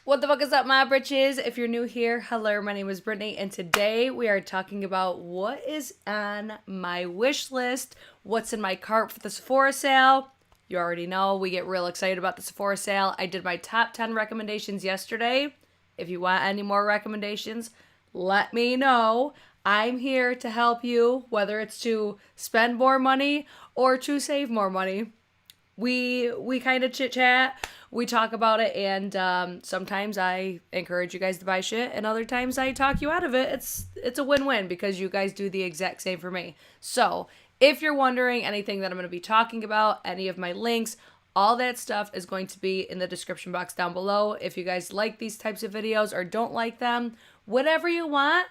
What the fuck is up, my britches? If you're new here, hello, my name is Brittany, and today we are talking about what is on my wish list, what's in my cart for the Sephora sale. You already know, we get real excited about the Sephora sale. I did my top 10 recommendations yesterday. If you want any more recommendations, let me know. I'm here to help you, whether it's to spend more money or to save more money. We kind of chit chat, we talk about it, and sometimes I encourage you guys to buy shit, and other times I talk you out of it. It's a win-win because you guys do the exact same for me. So if you're wondering anything that I'm going to be talking about, any of my links, all that stuff is going to be in the description box down below. If you guys like these types of videos or don't like them, whatever you want,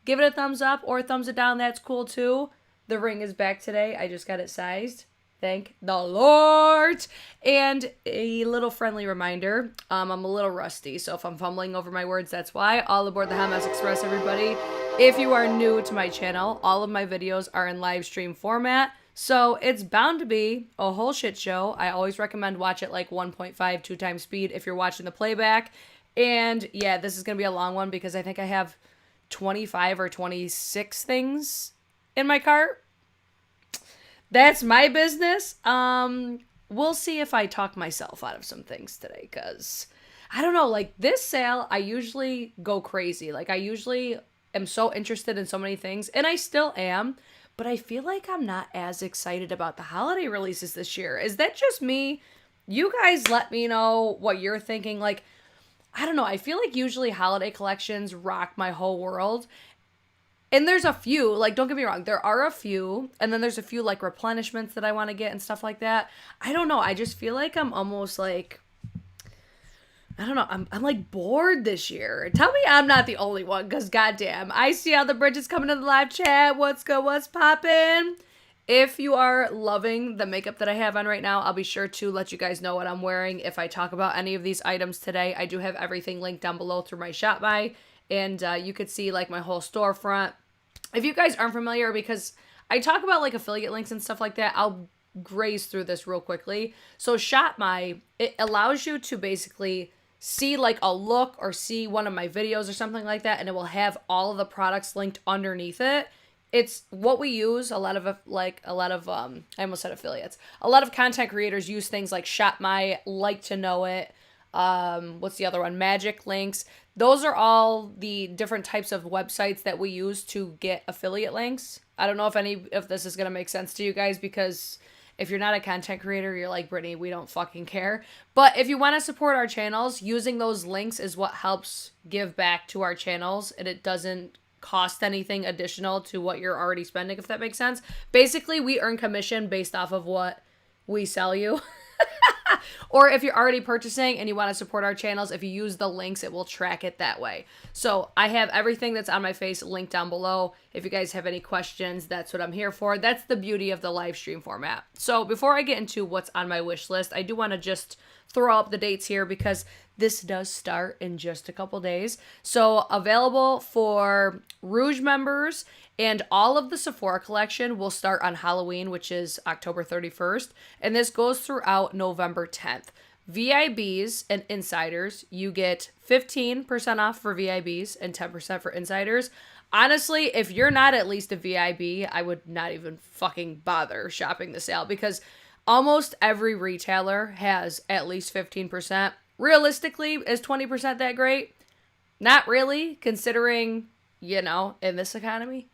give it a thumbs up or thumbs it down. That's cool too. The ring is back today. I just got it sized. Thank the Lord. And a little friendly reminder, I'm a little rusty, so if I'm fumbling over my words, that's why. All aboard the Hot Mess Express, everybody. If you are new to my channel, all of my videos are in live stream format, so it's bound to be a whole shit show. I always recommend watch it like 1.5, 2 times speed if you're watching the playback. And yeah, this is going to be a long one because I think I have 25 or 26 things in my cart. That's my business. We'll see if I talk myself out of some things today, because I don't know, like this sale, I usually go crazy. Like I usually am so interested in so many things, and I still am, but I feel like I'm not as excited about the holiday releases this year. Is that just me? You guys let me know what you're thinking. Like, I don't know. I feel like usually holiday collections rock my whole world. And there's a few, like, don't get me wrong, there are a few, and then there's a few, like, replenishments that I want to get and stuff like that. I don't know, I just feel like I'm almost, like, I don't know, I'm like, bored this year. Tell me I'm not the only one, because, goddamn, I see all the bridges coming to the live chat. What's good, what's poppin'? If you are loving the makeup that I have on right now, I'll be sure to let you guys know what I'm wearing if I talk about any of these items today. I do have everything linked down below through my shop by, and you could see, like, my whole storefront. If you guys aren't familiar, because I talk about like affiliate links and stuff like that, I'll graze through this real quickly. So it allows you to basically see like a look or see one of my videos or something like that, and it will have all of the products linked underneath it. It's what we use. I almost said affiliates. A lot of content creators use things like Shop My, Like to Know It. What's the other one? Magic Links. Those are all the different types of websites that we use to get affiliate links. I don't know if this is going to make sense to you guys, because if you're not a content creator, you're like, Brittany, we don't fucking care. But if you want to support our channels, using those links is what helps give back to our channels, and it doesn't cost anything additional to what you're already spending, if that makes sense. Basically, we earn commission based off of what we sell you. Or if you're already purchasing and you want to support our channels, if you use the links, it will track it that way. So I have everything that's on my face linked down below. If you guys have any questions, that's what I'm here for. That's the beauty of the live stream format. So before I get into what's on my wish list, I do want to just throw up the dates here, because this does start in just a couple days. So available for Rouge members, and all of the Sephora collection will start on Halloween, which is October 31st. And this goes throughout November 10th. VIBs and insiders, you get 15% off for VIBs and 10% for insiders. Honestly, if you're not at least a VIB, I would not even fucking bother shopping the sale, because almost every retailer has at least 15%. Realistically, is 20% that great? Not really, considering, in this economy.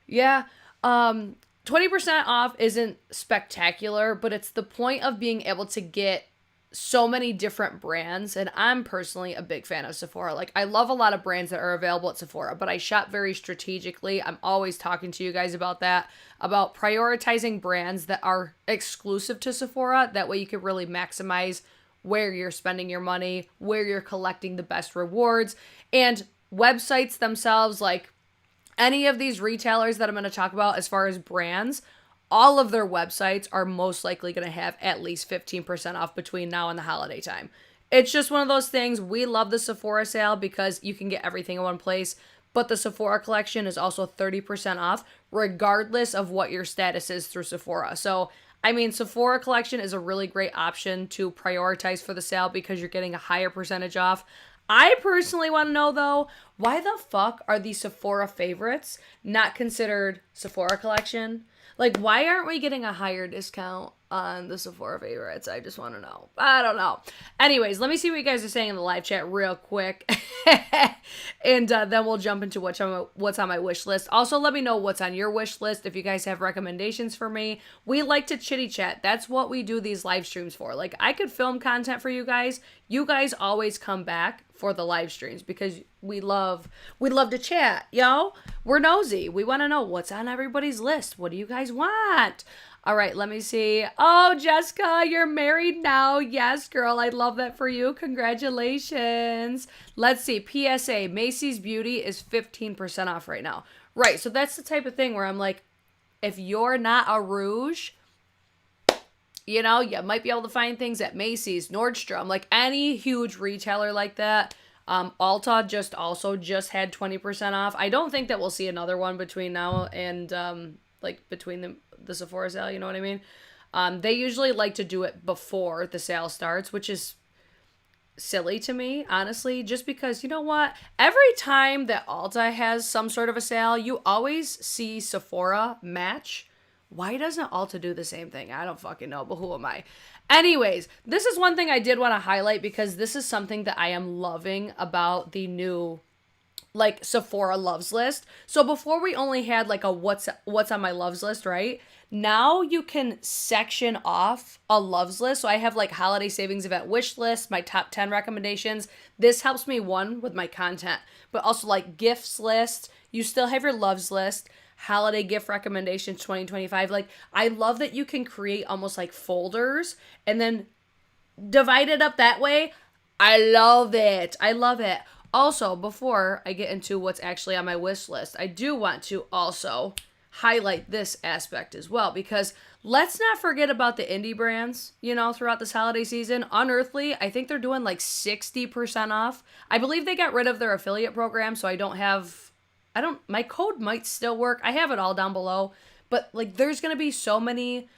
Yeah, 20% off isn't spectacular, but it's the point of being able to get so many different brands, and I'm personally a big fan of Sephora. Like, I love a lot of brands that are available at Sephora, but I shop very strategically. I'm always talking to you guys about that, about prioritizing brands that are exclusive to Sephora. That way you can really maximize where you're spending your money, where you're collecting the best rewards, and websites themselves, like any of these retailers that I'm going to talk about as far as brands, all of their websites are most likely going to have at least 15% off between now and the holiday time. It's just one of those things. We love the Sephora sale because you can get everything in one place. but the Sephora collection is also 30% off, regardless of what your status is through Sephora. So, I mean, Sephora collection is a really great option to prioritize for the sale because you're getting a higher percentage off. I personally want to know, though, why the fuck are these Sephora favorites not considered Sephora collection? Like, why aren't we getting a higher discount on the Sephora favorites? I just want to know. I don't know. Anyways, let me see what you guys are saying in the live chat real quick. And then we'll jump into what's on my wish list. Also, let me know what's on your wish list if you guys have recommendations for me. We like to chitty chat. That's what we do these live streams for. Like, I could film content for you guys. You guys always come back for the live streams because we love to chat, yo. We're nosy. We want to know what's on everybody's list. What do you guys want? All right, let me see. Oh, Jessica, you're married now. Yes, girl, I love that for you. Congratulations. Let's see. PSA, Macy's Beauty is 15% off right now. Right, so that's the type of thing where I'm like, if you're not a rouge, you know, you might be able to find things at Macy's, Nordstrom, like any huge retailer like that. Ulta just had 20% off. I don't think that we'll see another one between now and between the Sephora sale, you know what I mean? They usually like to do it before the sale starts, which is silly to me, honestly, just because, you know what? Every time that Ulta has some sort of a sale, you always see Sephora match. Why doesn't Ulta do the same thing? I don't fucking know, but who am I? Anyways, this is one thing I did want to highlight because this is something that I am loving about the new Sephora loves list. So before we only had like a what's on my loves list, right? Now you can section off a loves list. So I have like holiday savings event wish list, my top 10 recommendations. This helps me, one, with my content, but also like gifts list. You still have your loves list, holiday gift recommendations 2025. Like, I love that you can create almost like folders and then divide it up that way. I love it. I love it. Also, before I get into what's actually on my wish list, I do want to also highlight this aspect as well, because let's not forget about the indie brands, you know, throughout this holiday season. Unearthly, I think they're doing like 60% off. I believe they got rid of their affiliate program, so my code might still work. I have it all down below, but like there's going to be so many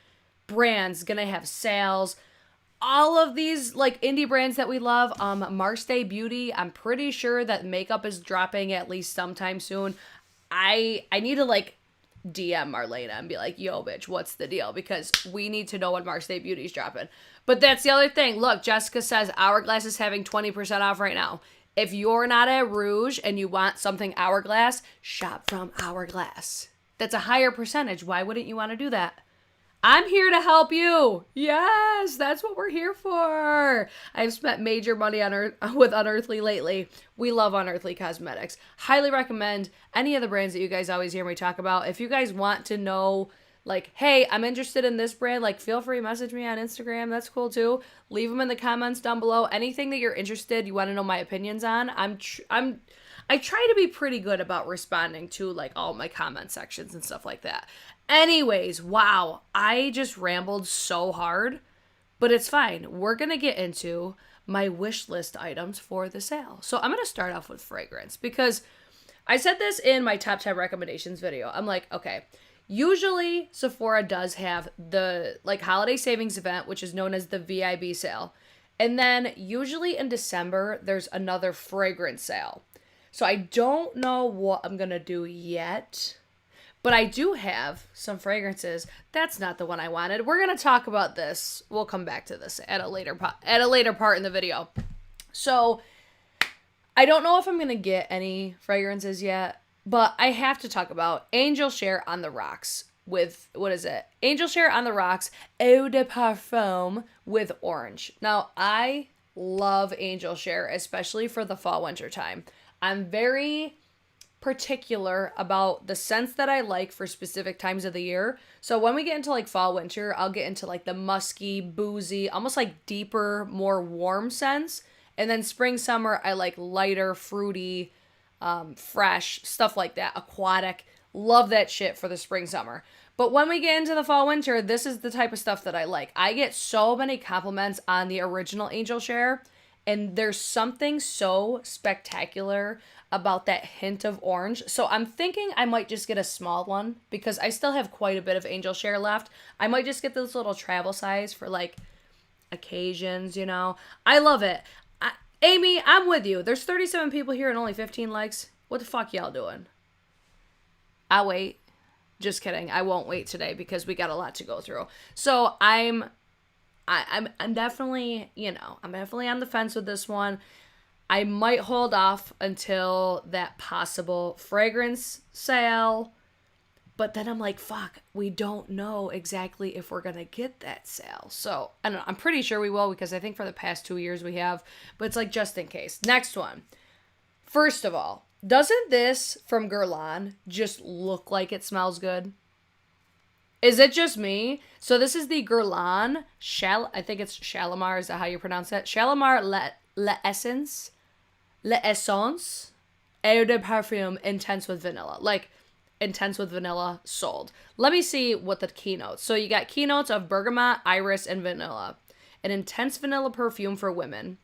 brands going to have sales. All of these like indie brands that we love, Marstay Beauty, I'm pretty sure that makeup is dropping at least sometime soon. I need to like DM Marlena and be like, yo bitch, what's the deal? Because we need to know when Marstay Beauty's dropping. But that's the other thing. Look, Jessica says Hourglass is having 20% off right now. If you're not at Rouge and you want something Hourglass, shop from Hourglass. That's a higher percentage. Why wouldn't you want to do that? I'm here to help you. Yes, that's what we're here for. I've spent major money with Unearthly lately. We love Unearthly Cosmetics. Highly recommend any of the brands that you guys always hear me talk about. If you guys want to know, like, hey, I'm interested in this brand, like, feel free to message me on Instagram. That's cool too. Leave them in the comments down below. Anything that you're interested, you want to know my opinions on. I try to be pretty good about responding to like all my comment sections and stuff like that. Anyways, wow, I just rambled so hard, but it's fine. We're going to get into my wish list items for the sale. So I'm going to start off with fragrance because I said this in my top 10 recommendations video. I'm like, okay, usually Sephora does have the like holiday savings event, which is known as the VIB sale. And then usually in December, there's another fragrance sale. So I don't know what I'm going to do yet. But I do have some fragrances. That's not the one I wanted. We're going to talk about this. We'll come back to this at a later part in the video. So I don't know if I'm going to get any fragrances yet, but I have to talk about Angel Share on the Rocks with, what is it? Angel Share on the Rocks Eau de Parfum with orange. Now, I love Angel Share, especially for the fall winter time. I'm very particular about the scents that I like for specific times of the year. So when we get into like fall winter, I'll get into like the musky, boozy, almost like deeper, more warm scents. And then spring, summer, I like lighter, fruity, fresh, stuff like that, aquatic. Love that shit for the spring, summer. But when we get into the fall winter, this is the type of stuff that I like. I get so many compliments on the original Angel Share. And there's something so spectacular about that hint of orange. So I'm thinking I might just get a small one because I still have quite a bit of angel share left. I might just get this little travel size for like occasions, you know. I love it. Amy, I'm with you. There's 37 people here and only 15 likes. What the fuck y'all doing? I'll wait. Just kidding. I won't wait today because we got a lot to go through. So I'm definitely, you know, I'm definitely on the fence with this one. I might hold off until that possible fragrance sale. But then I'm like, fuck, we don't know exactly if we're going to get that sale. So, I don't know. I'm pretty sure we will because I think for the past 2 years we have. But it's like just in case. Next one. First of all, doesn't this from Guerlain just look like it smells good? Is it just me? So this is the Guerlain I think it's Shalimar. Is that how you pronounce it? Shalimar L'Essence Eau de Parfum Intense with Vanilla. Like, intense with vanilla, sold. Let me see what the keynotes. So you got keynotes of bergamot, iris, and vanilla. An intense vanilla perfume for women.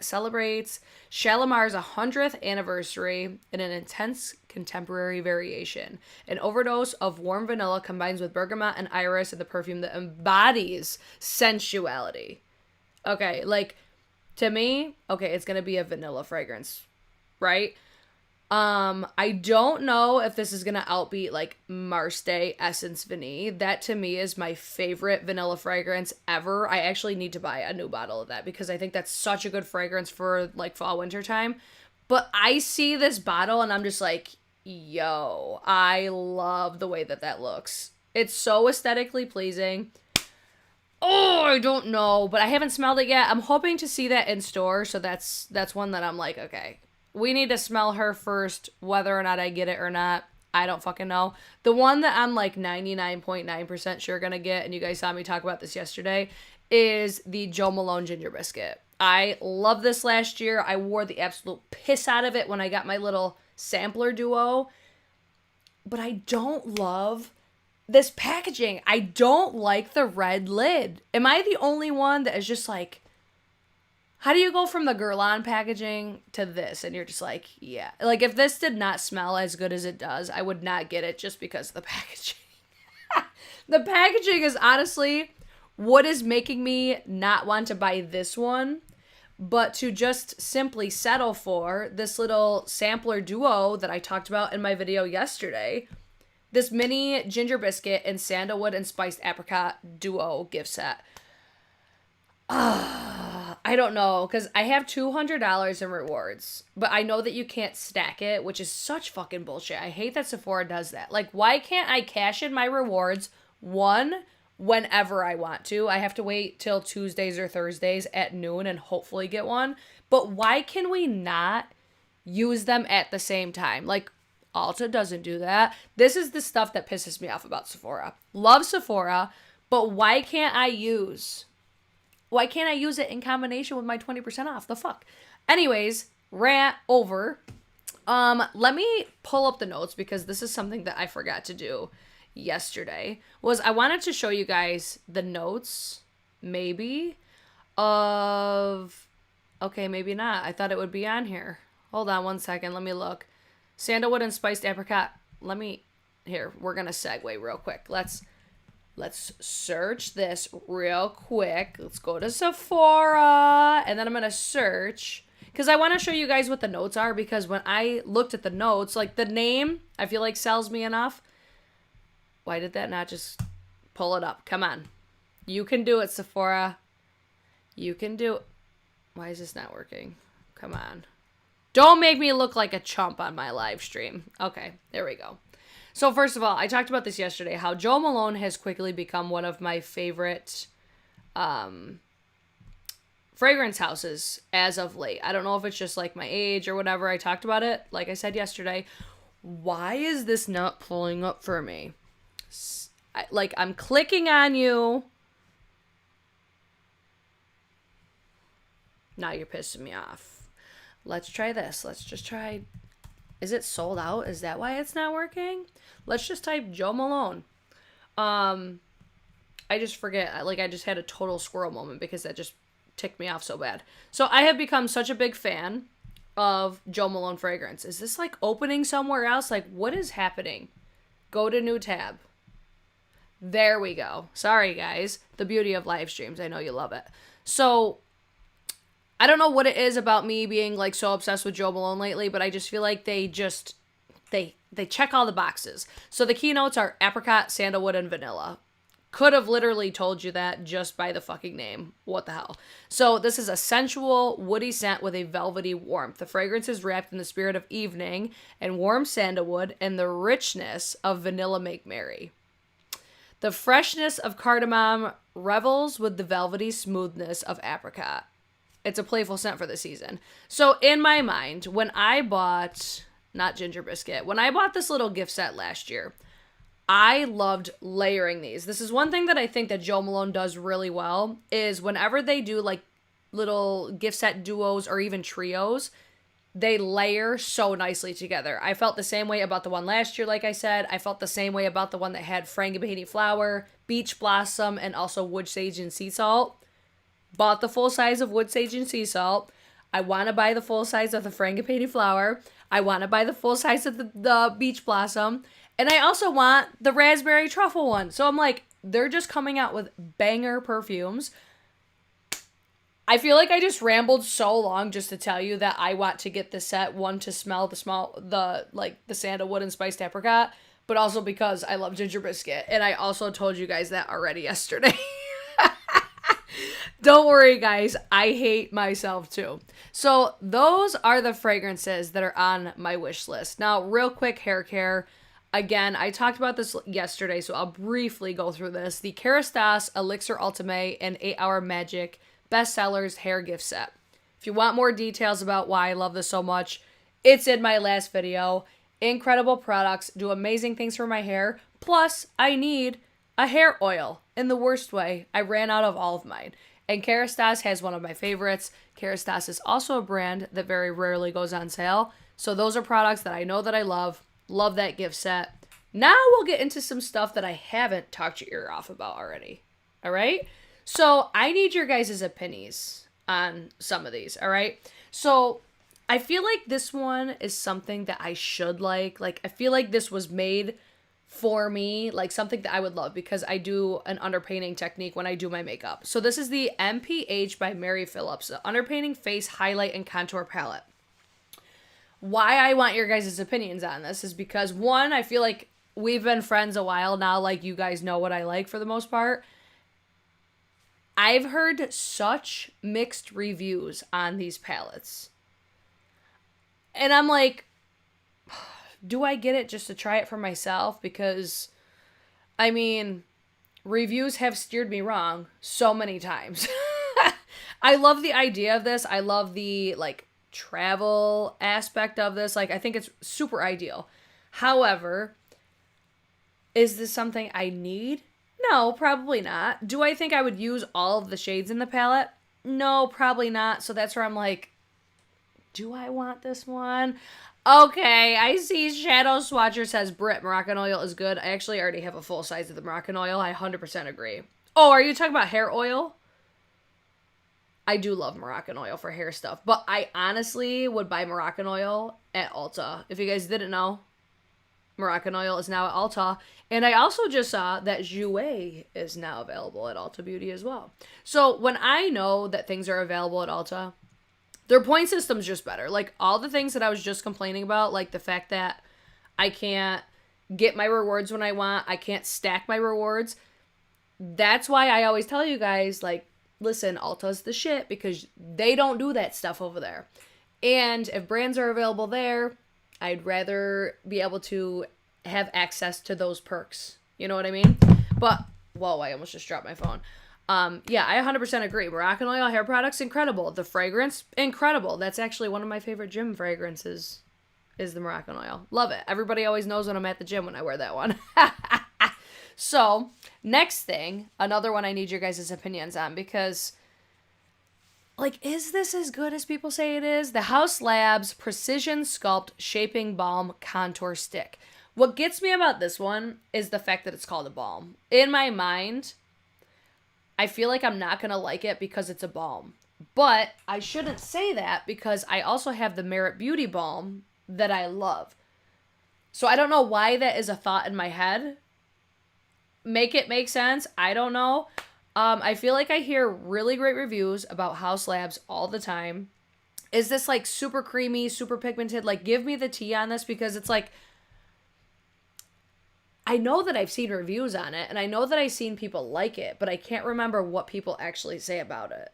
Celebrates Shalimar's 100th anniversary in an intense contemporary variation. An overdose of warm vanilla combines with bergamot and iris in the perfume that embodies sensuality. Okay, like, to me, okay, it's gonna be a vanilla fragrance, right? I don't know if this is gonna outbeat like Marseille Essence Vanille. That to me is my favorite vanilla fragrance ever. I actually need to buy a new bottle of that because I think that's such a good fragrance for like fall winter time. But I see this bottle and I'm just like, yo, I love the way that looks. It's so aesthetically pleasing. Oh, I don't know, but I haven't smelled it yet. I'm hoping to see that in store, so that's one that I'm like, okay. We need to smell her first, whether or not I get it or not. I don't fucking know. The one that I'm like 99.9% sure gonna get, and you guys saw me talk about this yesterday, is the Jo Malone Ginger Biscuit. I love this last year. I wore the absolute piss out of it when I got my little sampler duo. But I don't love this packaging. I don't like the red lid. Am I the only one that is just like, how do you go from the Guerlain packaging to this? And you're just like, yeah. Like, if this did not smell as good as it does, I would not get it just because of the packaging. The packaging is honestly what is making me not want to buy this one, but to just simply settle for this little sampler duo that I talked about in my video yesterday. This mini ginger biscuit and sandalwood and spiced apricot duo gift set. I don't know, because I have $200 in rewards, but I know that you can't stack it, which is such fucking bullshit. I hate that Sephora does that. Like, why can't I cash in my rewards, whenever I want to? I have to wait till Tuesdays or Thursdays at noon and hopefully get one. But why can we not use them at the same time? Like, Ulta doesn't do that. This is the stuff that pisses me off about Sephora. Love Sephora, but why can't I use it in combination with my 20% off? The fuck? Anyways, rant over. Let me pull up the notes because this is something that I forgot to do yesterday. I wanted to show you guys the notes, maybe, of... Okay, maybe not. I thought it would be on here. Hold on one second. Let me look. Sandalwood and spiced apricot. Here, we're going to segue real quick. Let's search this real quick. Let's go to Sephora. And then I'm going to search. Because I want to show you guys what the notes are. Because when I looked at the notes, like the name, I feel like sells me enough. Why did that not just pull it up? Come on. You can do it, Sephora. You can do it. Why is this not working? Come on. Don't make me look like a chump on my live stream. Okay, there we go. So first of all, I talked about this yesterday, how Jo Malone has quickly become one of my favorite fragrance houses as of late. I don't know if it's just like my age or whatever. I talked about it, like I said yesterday. Why is this not pulling up for me? I'm clicking on you. Now you're pissing me off. Let's try this. Let's just try. Is it sold out? Is that why it's not working? Let's just type Jo Malone. I just forget. I just had a total squirrel moment because that just ticked me off so bad. So I have become such a big fan of Jo Malone fragrance. Is this like opening somewhere else? Like, what is happening? Go to new tab. There we go. Sorry, guys. The beauty of live streams. I know you love it. So, I don't know what it is about me being like so obsessed with Jo Malone lately, but I just feel like they check all the boxes. So the keynotes are apricot, sandalwood, and vanilla. Could have literally told you that just by the fucking name. What the hell? So this is a sensual, woody scent with a velvety warmth. The fragrance is wrapped in the spirit of evening and warm sandalwood and the richness of vanilla make merry. The freshness of cardamom revels with the velvety smoothness of apricot. It's a playful scent for the season. So in my mind, when I bought, not Ginger Biscuit, when I bought this little gift set last year, I loved layering these. This is one thing that I think that Jo Malone does really well, is whenever they do like little gift set duos or even trios, they layer so nicely together. I felt the same way about the one last year, like I said. I felt the same way about the one that had frangipani flower, beach blossom, and also wood sage and sea salt. Bought the full size of wood sage and sea salt. I want to buy the full size of the frangipani flower. I want to buy the full size of the beach blossom. And I also want the raspberry truffle one. So I'm like, they're just coming out with banger perfumes. I feel like I just rambled so long just to tell you that I want to get the set, one, to smell the sandalwood and spiced apricot, but also because I love Ginger Biscuit. And I also told you guys that already yesterday. Don't worry, guys. I hate myself too. So those are the fragrances that are on my wish list. Now, real quick hair care. Again, I talked about this yesterday, so I'll briefly go through this. The Kerastase Elixir Ultime and 8 Hour Magic Bestsellers Hair Gift Set. If you want more details about why I love this so much, it's in my last video. Incredible products, do amazing things for my hair. Plus, I need a hair oil. In the worst way, I ran out of all of mine. And Kerastase has one of my favorites. Kerastase is also a brand that very rarely goes on sale. So those are products that I know that I love. Love that gift set. Now we'll get into some stuff that I haven't talked your ear off about already. All right? So I need your guys' opinions on some of these. All right? So I feel like this one is something that I should like. Like, I feel like this was made for me, like something that I would love because I do an underpainting technique when I do my makeup. So this is the MPH by Mary Phillips, the Underpainting Face Highlight and Contour Palette. Why I want your guys' opinions on this is because, one, I feel like we've been friends a while now, like you guys know what I like for the most part. I've heard such mixed reviews on these palettes. And I'm like, do I get it just to try it for myself? Because, I mean, reviews have steered me wrong so many times. I love the idea of this. I love the, like, travel aspect of this. Like, I think it's super ideal. However, is this something I need? No, probably not. Do I think I would use all of the shades in the palette? No, probably not. So that's where I'm like, do I want this one? Okay, I see Shadow Swatcher says Brit Moroccan oil is good. I actually already have a full size of the Moroccan oil. I 100% agree. Oh, are you talking about hair oil? I do love Moroccan oil for hair stuff, but I honestly would buy Moroccan oil at Ulta. If you guys didn't know, Moroccan oil is now at Ulta. And I also just saw that Jouer is now available at Ulta Beauty as well. So when I know that things are available at Ulta, their point system's just better. Like, all the things that I was just complaining about, like the fact that I can't get my rewards when I want, I can't stack my rewards. That's why I always tell you guys, like, listen, Ulta's the shit because they don't do that stuff over there. And if brands are available there, I'd rather be able to have access to those perks. You know what I mean? But, whoa, I almost just dropped my phone. Yeah, I 100% agree. Moroccan oil hair products, incredible. The fragrance, incredible. That's actually one of my favorite gym fragrances, is the Moroccan oil. Love it. Everybody always knows when I'm at the gym when I wear that one. So, next thing, another one I need your guys' opinions on because, like, is this as good as people say it is? The House Labs Precision Sculpt Shaping Balm Contour Stick. What gets me about this one is the fact that it's called a balm. In my mind, I feel like I'm not going to like it because it's a balm. But I shouldn't say that because I also have the Merit Beauty Balm that I love. So I don't know why that is a thought in my head. Make it make sense. I don't know. I feel like I hear really great reviews about Haus Labs all the time. Is this like super creamy, super pigmented? Like, give me the tea on this, because it's like, I know that I've seen reviews on it and I know that I've seen people like it, but I can't remember what people actually say about it.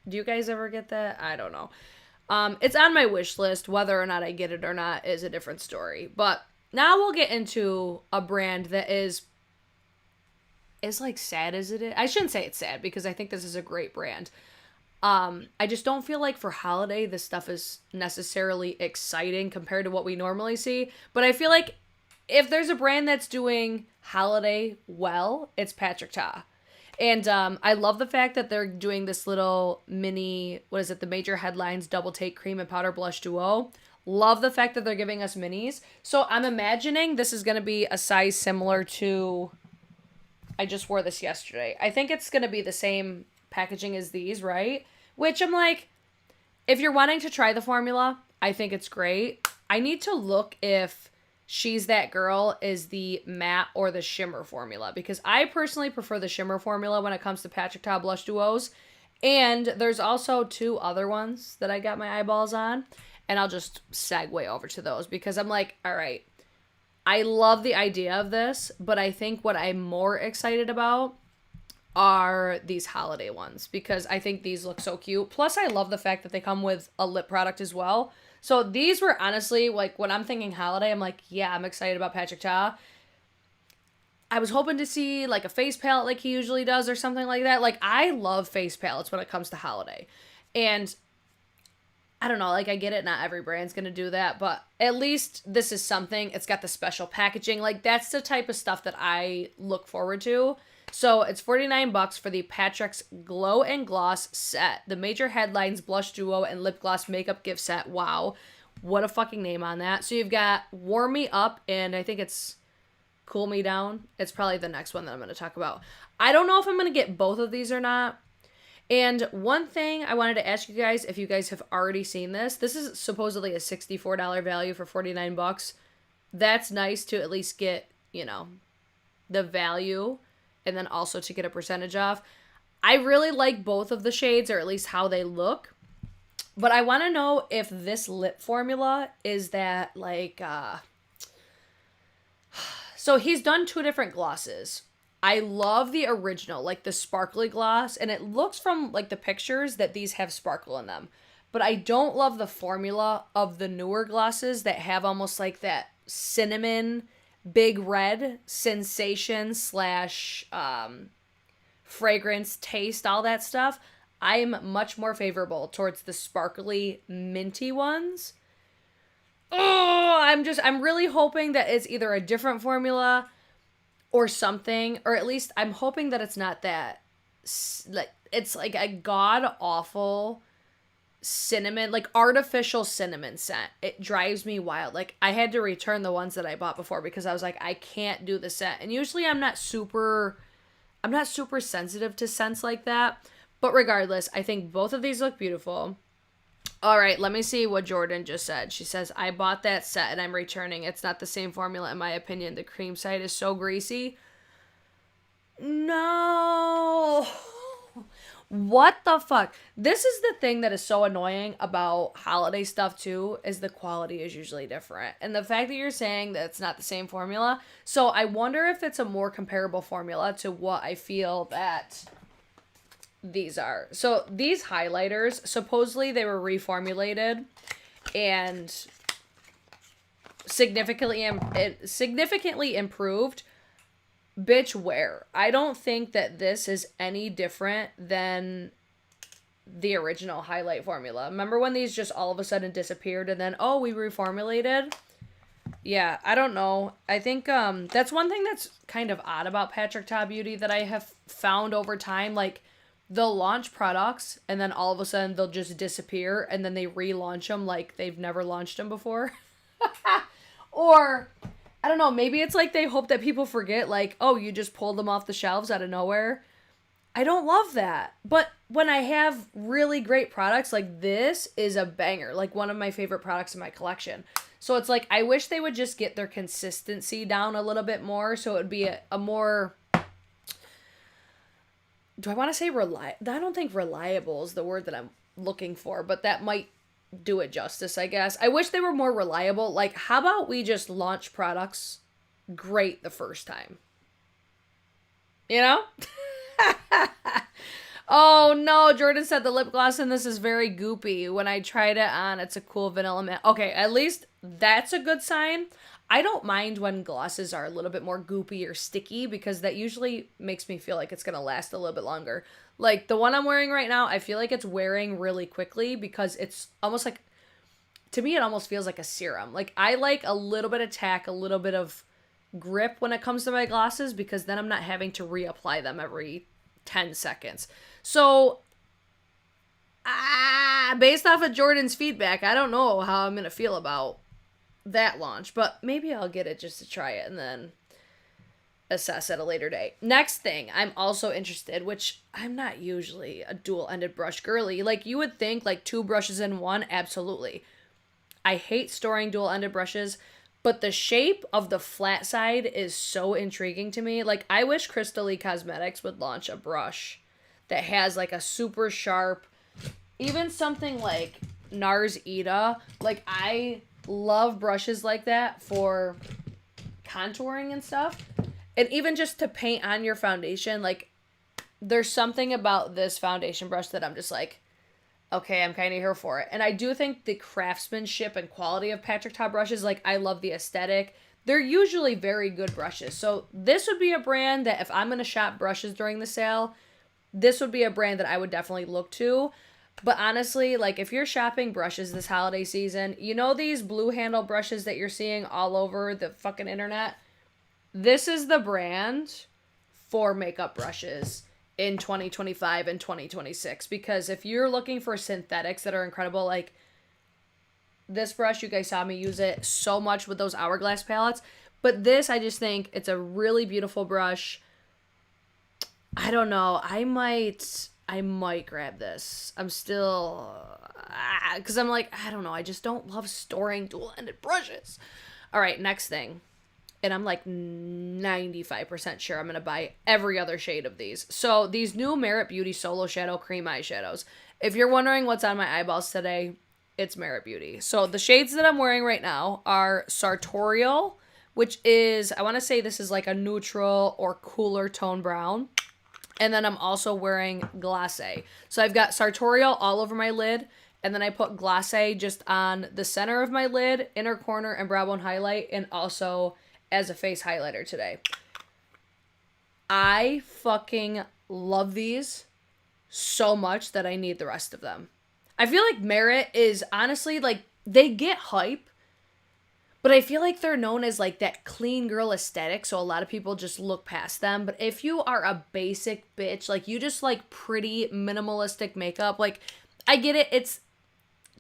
Do you guys ever get that? I don't know. It's on my wish list. Whether or not I get it or not is a different story. But now we'll get into a brand that is like sad as it is. I shouldn't say it's sad, because I think this is a great brand. I just don't feel like for holiday this stuff is necessarily exciting compared to what we normally see. But I feel like if there's a brand that's doing holiday well, it's Patrick Ta. And I love the fact that they're doing this little mini, what is it, the Major Headlines Double Take Cream and Powder Blush Duo. Love the fact that they're giving us minis. So I'm imagining this is going to be a size similar to, I just wore this yesterday. I think it's going to be the same packaging as these, right? Which I'm like, if you're wanting to try the formula, I think it's great. I need to look if She's That Girl is the matte or the shimmer formula, because I personally prefer the shimmer formula when it comes to Patrick Ta blush duos. And there's also 2 other ones that I got my eyeballs on, and I'll just segue over to those because I'm like, all right, I love the idea of this, but I think what I'm more excited about are these holiday ones, because I think these look so cute. Plus, I love the fact that they come with a lip product as well. So these were honestly, like, when I'm thinking holiday, I'm like, yeah, I'm excited about Patrick Ta. I was hoping to see, like, a face palette like he usually does or something like that. Like, I love face palettes when it comes to holiday. And I don't know, like, I get it, not every brand's gonna do that, but at least this is something. It's got the special packaging. Like, that's the type of stuff that I look forward to. So it's $49 for the Patrick's Glow and Gloss set, the Major Headlines Blush Duo and Lip Gloss Makeup Gift Set. Wow, what a fucking name on that. So you've got Warm Me Up, and I think it's Cool Me Down. It's probably the next one that I'm going to talk about. I don't know if I'm going to get both of these or not. And one thing I wanted to ask you guys, if you guys have already seen this, this is supposedly a $64 value for $49. That's nice to at least get, you know, the value, and then also to get a percentage off. I really like both of the shades, or at least how they look. But I want to know if this lip formula is that, like, so he's done 2 different glosses. I love the original, like the sparkly gloss, and it looks from, like, the pictures that these have sparkle in them. But I don't love the formula of the newer glosses that have almost like that cinnamon big red sensation slash fragrance, taste, all that stuff. I'm much more favorable towards the sparkly minty ones. Oh, I'm really hoping that it's either a different formula or something, or at least I'm hoping that it's not that, like, it's like a god awful cinnamon, like artificial cinnamon scent. It drives me wild. Like, I had to return the ones that I bought before because I was like, I can't do the scent. And usually I'm not super sensitive to scents like that. But regardless, I think both of these look beautiful. All right, let me see what Jordan just said. She says, I bought that set and I'm returning. It's not the same formula in my opinion. The cream side is so greasy. No. What the fuck? This is the thing that is so annoying about holiday stuff too, is the quality is usually different. And the fact that you're saying that it's not the same formula. So I wonder if it's a more comparable formula to what I feel that these are. So these highlighters, supposedly they were reformulated and significantly improved. Bitch, where? I don't think that this is any different than the original highlight formula. Remember when these just all of a sudden disappeared and then, oh, we reformulated? Yeah, I don't know. I think that's one thing that's kind of odd about Patrick Ta Beauty that I have found over time. Like, they'll launch products and then all of a sudden they'll just disappear and then they relaunch them like they've never launched them before. Or, I don't know, maybe it's like they hope that people forget, like, oh, you just pulled them off the shelves out of nowhere. I don't love that. But when I have really great products, like this is a banger, like one of my favorite products in my collection. So it's like, I wish they would just get their consistency down a little bit more. So it would be a more, do I want to say I don't think reliable is the word that I'm looking for, but that might do it justice, I guess. I wish they were more reliable. Like, how about we just launch products great the first time? You know? Oh no, Jordan said the lip gloss in this is very goopy. When I tried it on, it's a cool vanilla matte. Okay, at least that's a good sign. I don't mind when glosses are a little bit more goopy or sticky because that usually makes me feel like it's going to last a little bit longer. Like the one I'm wearing right now, I feel like it's wearing really quickly because it's almost like, to me, it almost feels like a serum. Like I like a little bit of tack, a little bit of grip when it comes to my glosses because then I'm not having to reapply them every 10 seconds. So, based off of Jordan's feedback, I don't know how I'm going to feel about that launch, but maybe I'll get it just to try it and then assess at a later date. Next thing, I'm also interested, which I'm not usually a dual-ended brush girly. Like you would think like 2 brushes in one, absolutely. I hate storing dual-ended brushes, but the shape of the flat side is so intriguing to me. Like I wish Crystal Cosmetics would launch a brush that has like a super sharp, even something like NARS Ida. Like I love brushes like that for contouring and stuff. And even just to paint on your foundation, like there's something about this foundation brush that I'm just like, okay, I'm kind of here for it. And I do think the craftsmanship and quality of Patrick Ta brushes, like I love the aesthetic. They're usually very good brushes. So this would be a brand that if I'm going to shop brushes during the sale, this would be a brand that I would definitely look to. But honestly, like if you're shopping brushes this holiday season, you know these blue handle brushes that you're seeing all over the fucking internet? This is the brand for makeup brushes in 2025 and 2026. Because if you're looking for synthetics that are incredible, like this brush, you guys saw me use it so much with those Hourglass palettes. But this, I just think it's a really beautiful brush. I don't know. I might grab this. I'm still, because I'm like, I don't know. I just don't love storing dual-ended brushes. All right, next thing. And I'm like 95% sure I'm going to buy every other shade of these. So these new Merit Beauty Solo Shadow Cream Eyeshadows. If you're wondering what's on my eyeballs today, it's Merit Beauty. So the shades that I'm wearing right now are Sartorial, which is, I want to say this is like a neutral or cooler tone brown. And then I'm also wearing Glacé. So I've got Sartorial all over my lid. And then I put Glacé just on the center of my lid, inner corner, and brow bone highlight. And also as a face highlighter today. I fucking love these so much that I need the rest of them. I feel like Merit is honestly like, they get hype, but I feel like they're known as like that clean girl aesthetic, so a lot of people just look past them. But if you are a basic bitch, like you just like pretty minimalistic makeup, like I get it, it's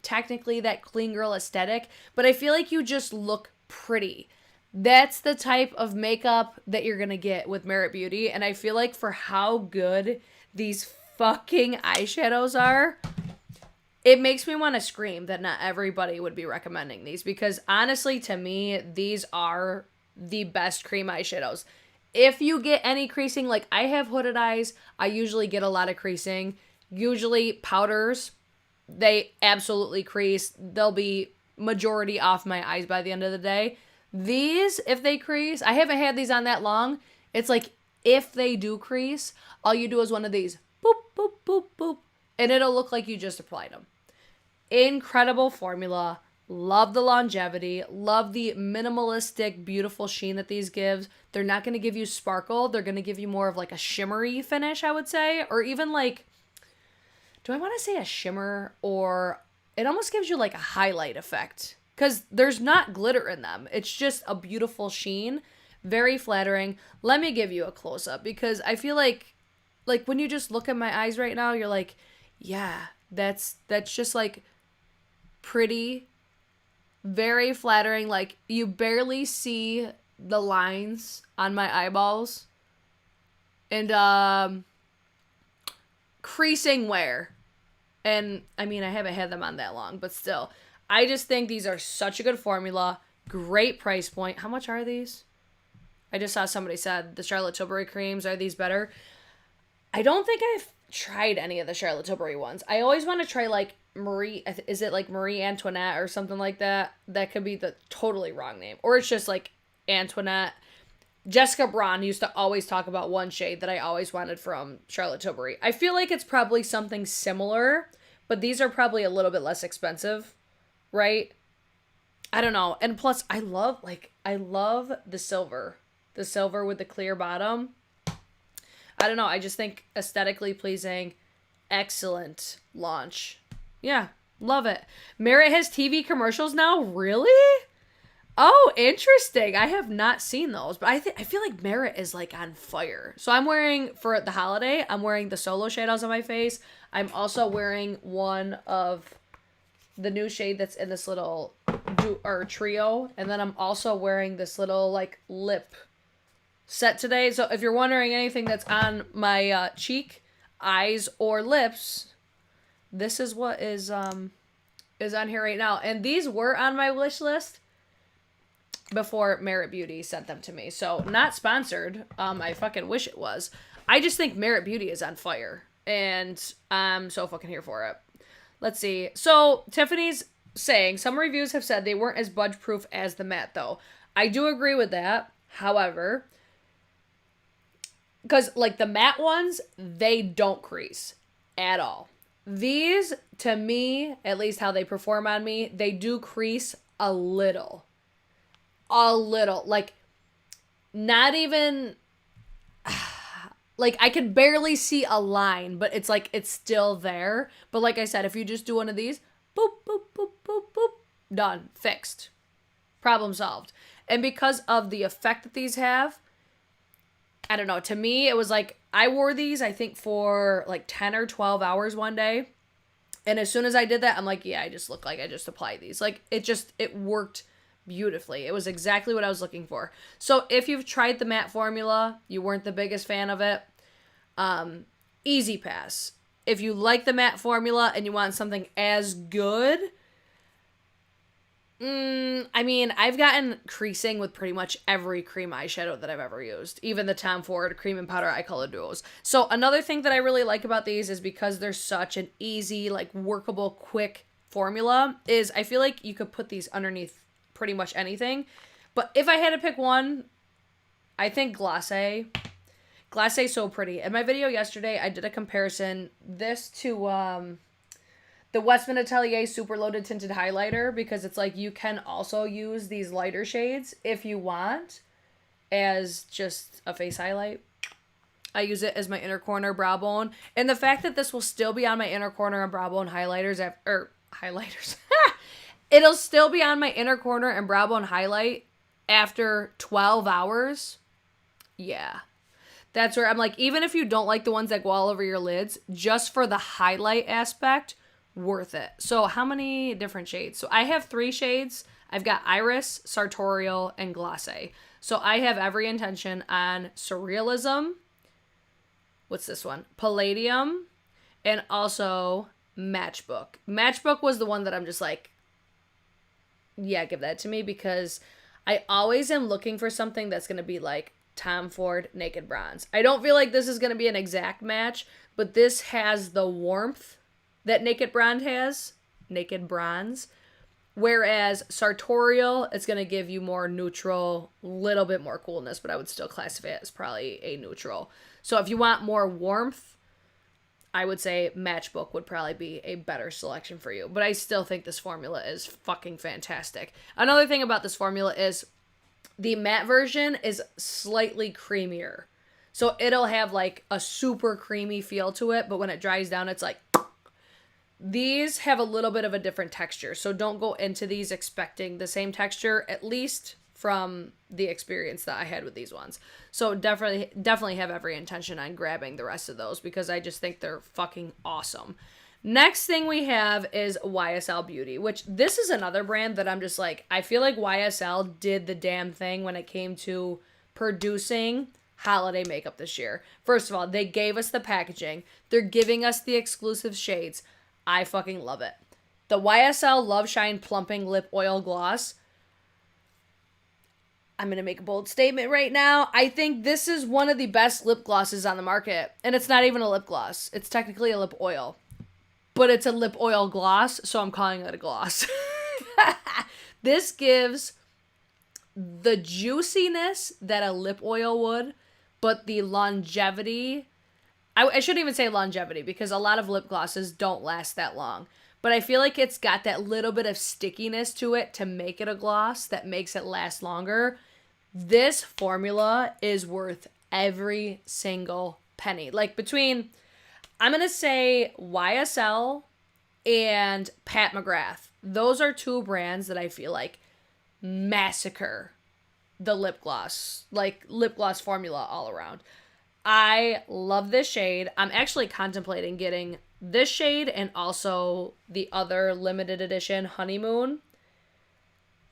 technically that clean girl aesthetic, but I feel like you just look pretty. That's the type of makeup that you're gonna get with Merit Beauty, and I feel like for how good these fucking eyeshadows are, it makes me want to scream that not everybody would be recommending these, because honestly, to me, these are the best cream eyeshadows. If you get any creasing, like I have hooded eyes, I usually get a lot of creasing. Usually powders, they absolutely crease. They'll be majority off my eyes by the end of the day. These, if they crease, I haven't had these on that long. It's like, if they do crease, all you do is one of these, boop, boop, boop, boop, and it'll look like you just applied them. Incredible formula. Love the longevity. Love the minimalistic, beautiful sheen that these gives. They're not going to give you sparkle. They're going to give you more of like a shimmery finish, I would say. Or even like, do I want to say a shimmer? Or it almost gives you like a highlight effect. Because there's not glitter in them. It's just a beautiful sheen. Very flattering. Let me give you a close-up. Because I feel like when you just look at my eyes right now, you're like, yeah, that's just like pretty. Very flattering. Like, you barely see the lines on my eyeballs. And, creasing wear. And, I mean, I haven't had them on that long, but still. I just think these are such a good formula. Great price point. How much are these? I just saw somebody said the Charlotte Tilbury creams, are these better? I don't think I've tried any of the Charlotte Tilbury ones. I always want to try, like, Marie, is it like Marie Antoinette or something like that? That could be the totally wrong name. Or it's just like Antoinette. Jessica Braun used to always talk about one shade that I always wanted from Charlotte Tilbury. I feel like it's probably something similar, but these are probably a little bit less expensive, right? I don't know. And plus, I love the silver. The silver with the clear bottom. I don't know. I just think aesthetically pleasing. Excellent launch. Yeah, love it. Merit has TV commercials now? Really? Oh, interesting. I have not seen those, but I feel like Merit is like on fire. So I'm wearing, for the holiday, I'm wearing the Solo shadows on my face. I'm also wearing one of the new shade that's in this little trio. And then I'm also wearing this little like lip set today. So if you're wondering anything that's on my cheek, eyes, or lips, this is what is on here right now. And these were on my wish list before Merit Beauty sent them to me. So not sponsored. I fucking wish it was. I just think Merit Beauty is on fire. And I'm so fucking here for it. Let's see. So Tiffany's saying some reviews have said they weren't as budge proof as the matte though. I do agree with that. However, because like the matte ones, they don't crease at all. These, to me, at least how they perform on me, they do crease a little. A little. Like, not even... Like, I could barely see a line, but it's like, it's still there. But like I said, if you just do one of these, boop, boop, boop, boop, boop, done. Fixed. Problem solved. And because of the effect that these have, I don't know, to me, it was like, I wore these, I think, for like 10 or 12 hours one day. And as soon as I did that, I'm like, yeah, I just look like I just applied these. Like, it worked beautifully. It was exactly what I was looking for. So if you've tried the matte formula, you weren't the biggest fan of it, easy pass. If you like the matte formula and you want something as good, I mean, I've gotten creasing with pretty much every cream eyeshadow that I've ever used. Even the Tom Ford cream and powder eye color duos. So another thing that I really like about these is because they're such an easy, like workable, quick formula, is I feel like you could put these underneath pretty much anything. But if I had to pick one, I think Glacé. Glacé's so pretty. In my video yesterday, I did a comparison this to the Westman Atelier Super Loaded Tinted Highlighter, because it's like you can also use these lighter shades if you want as just a face highlight. I use it as my inner corner brow bone. And the fact that this will still be on my inner corner and brow bone highlighters, it'll still be on my inner corner and brow bone highlight after 12 hours. Yeah. That's where I'm like, even if you don't like the ones that go all over your lids, just for the highlight aspect, worth it. So how many different shades? So I have 3 shades. I've got Iris, Sartorial, and Glacé. So I have every intention on Surrealism. What's this one? Palladium. And also Matchbook. Matchbook was the one that I'm just like, yeah, give that to me, because I always am looking for something that's going to be like Tom Ford Naked Bronze. I don't feel like this is going to be an exact match, but this has the warmth that Naked Bronze has. Naked Bronze. Whereas Sartorial, it's going to give you more neutral, little bit more coolness, but I would still classify it as probably a neutral. So if you want more warmth, I would say Matchbook would probably be a better selection for you. But I still think this formula is fucking fantastic. Another thing about this formula is the matte version is slightly creamier. So it'll have like a super creamy feel to it, but when it dries down, it's like... These have a little bit of a different texture, so don't go into these expecting the same texture, at least from the experience that I had with these ones. So definitely have every intention on grabbing the rest of those, because I just think they're fucking awesome. Next thing we have is YSL Beauty, which this is another brand that I'm just like, I feel like YSL did the damn thing when it came to producing holiday makeup this year. First of all, they gave us the packaging. They're giving us the exclusive shades. I fucking love it. The YSL Love Shine Plumping Lip Oil Gloss. I'm going to make a bold statement right now. I think this is one of the best lip glosses on the market. And it's not even a lip gloss. It's technically a lip oil. But it's a lip oil gloss, so I'm calling it a gloss. This gives the juiciness that a lip oil would, but the longevity. I shouldn't even say longevity because a lot of lip glosses don't last that long. But I feel like it's got that little bit of stickiness to it to make it a gloss that makes it last longer. This formula is worth every single penny. Like between, I'm going to say YSL and Pat McGrath. Those are two brands that I feel like massacre the lip gloss, like lip gloss formula all around. I love this shade. I'm actually contemplating getting this shade and also the other limited edition Honeymoon.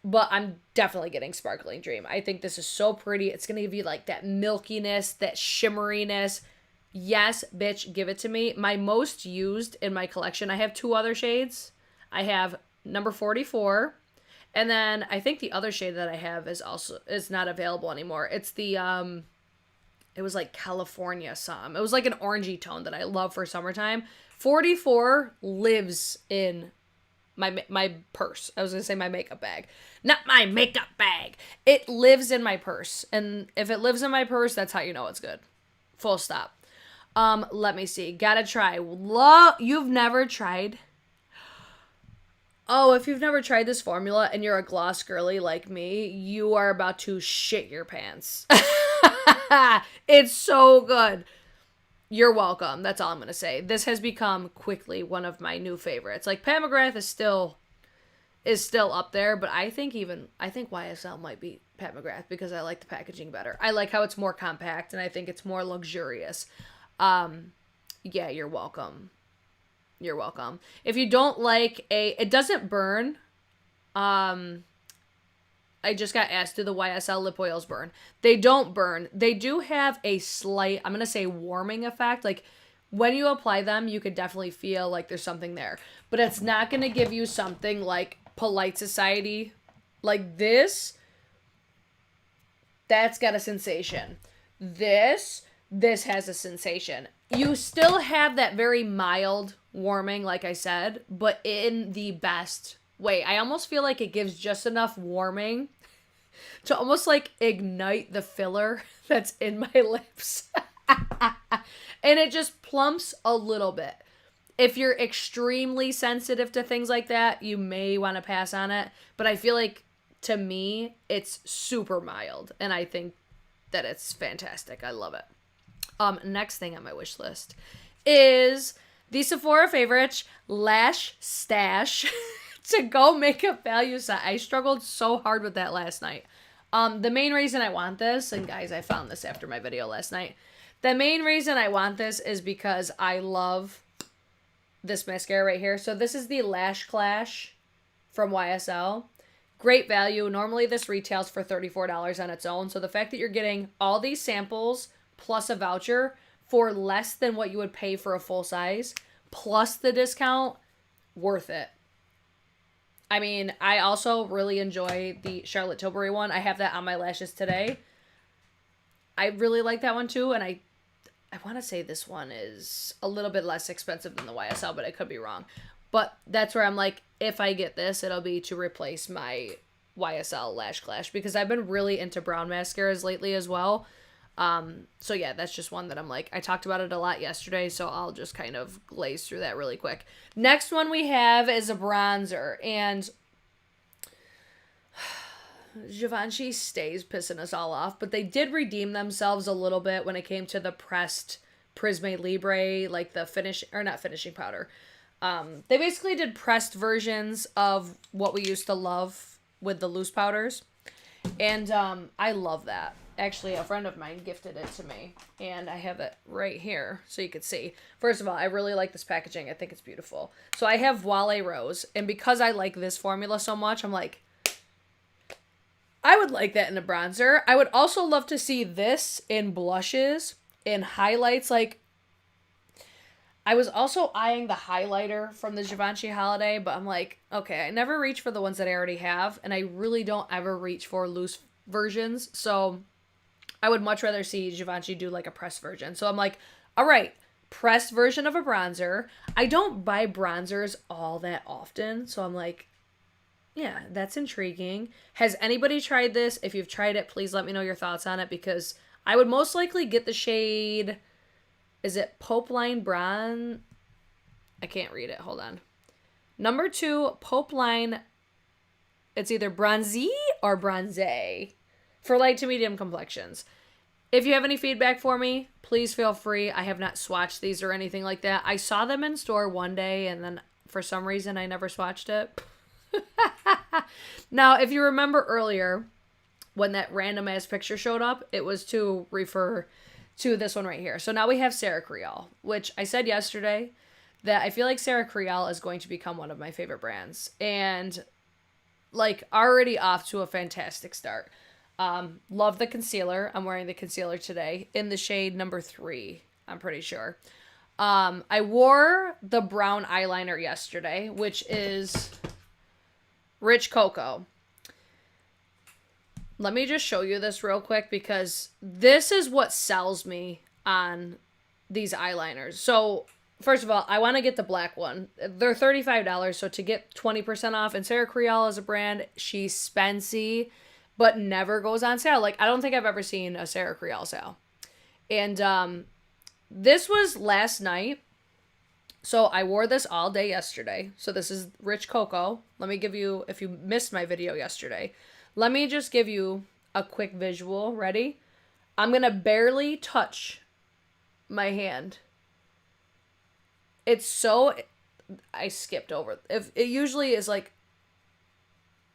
But I'm definitely getting Sparkling Dream. I think this is so pretty. It's going to give you like that milkiness, that shimmeriness. Yes, bitch, give it to me. My most used in my collection, I have two other shades. I have number 44. And then I think the other shade that I have is not available anymore. It's the, it was like California some. It was like an orangey tone that I love for summertime. 44 lives in my purse. I was going to say my makeup bag. Not my makeup bag. It lives in my purse. And if it lives in my purse, that's how you know it's good. Full stop. Let me see. Gotta try. You've never tried. Oh, if you've never tried this formula and you're a gloss girly like me, you are about to shit your pants. It's so good. You're welcome. That's all I'm going to say. This has become quickly one of my new favorites. Like Pat McGrath is still up there, but I think YSL might beat Pat McGrath because I like the packaging better. I like how it's more compact and I think it's more luxurious. Yeah, you're welcome. You're welcome. If you don't like it doesn't burn. I just got asked, do the YSL lip oils burn? They don't burn. They do have a slight, I'm going to say warming effect. Like when you apply them, you could definitely feel like there's something there. But it's not going to give you something like Polite Society. Like this, that's got a sensation. This has a sensation. You still have that very mild warming, like I said, but in the best way. I almost feel like it gives just enough warming to almost like ignite the filler that's in my lips. And it just plumps a little bit. If you're extremely sensitive to things like that, you may want to pass on it. But I feel like, to me, it's super mild. And I think that it's fantastic. I love it. Next thing on my wish list is the Sephora favorite, Lash Stash to Go Makeup Value Set. I struggled so hard with that last night. The main reason I want this, and guys, I found this after my video last night. The main reason I want this is because I love this mascara right here. So this is the Lash Clash from YSL. Great value. Normally this retails for $34 on its own. So the fact that you're getting all these samples plus a voucher for less than what you would pay for a full size, plus the discount, worth it. I mean, I also really enjoy the Charlotte Tilbury one. I have that on my lashes today. I really like that one too, and I want to say this one is a little bit less expensive than the YSL, but I could be wrong. But that's where I'm like, if I get this, it'll be to replace my YSL Lash Clash, because I've been really into brown mascaras lately as well. So yeah, that's just one that I'm like, I talked about it a lot yesterday, so I'll just kind of glaze through that really quick. Next one we have is a bronzer, and Givenchy stays pissing us all off, but they did redeem themselves a little bit when it came to the pressed Prisme Libre, like the not finishing powder. They basically did pressed versions of what we used to love with the loose powders, and I love that. Actually, a friend of mine gifted it to me, and I have it right here so you could see. First of all, I really like this packaging. I think it's beautiful. So I have Voile Rose, and because I like this formula so much, I'm like, I would like that in a bronzer. I would also love to see this in blushes, in highlights. Like, I was also eyeing the highlighter from the Givenchy holiday, but I'm like, okay, I never reach for the ones that I already have, and I really don't ever reach for loose versions, so I would much rather see Givenchy do like a pressed version. So I'm like, all right, pressed version of a bronzer. I don't buy bronzers all that often, so I'm like, yeah, that's intriguing. Has anybody tried this? If you've tried it, please let me know your thoughts on it, because I would most likely get the shade... Is it Pope Line Bronze? I can't read it. Hold on. Number 2, Pope Line. It's either bronzy or bronze for light to medium complexions. If you have any feedback for me, please feel free. I have not swatched these or anything like that. I saw them in store one day, and then for some reason I never swatched it. Now, if you remember earlier, when that random ass picture showed up, it was to refer to this one right here. So now we have Sarah Creal, which I said yesterday that I feel like Sarah Creal is going to become one of my favorite brands. And like already off to a fantastic start. Love the concealer. I'm wearing the concealer today in the shade number 3, I'm pretty sure. I wore the brown eyeliner yesterday, which is Rich Cocoa. Let me just show you this real quick, because this is what sells me on these eyeliners. So, first of all, I want to get the black one. They're $35, so to get 20% off, and Sarah Creal is a brand, she's spency, but never goes on sale. Like, I don't think I've ever seen a Sarah Creal sale. And this was last night, so I wore this all day yesterday. So this is Rich Cocoa. Let me give you, if you missed my video yesterday, let me just give you a quick visual. Ready? I'm going to barely touch my hand. It's so... I skipped over. If it usually is like...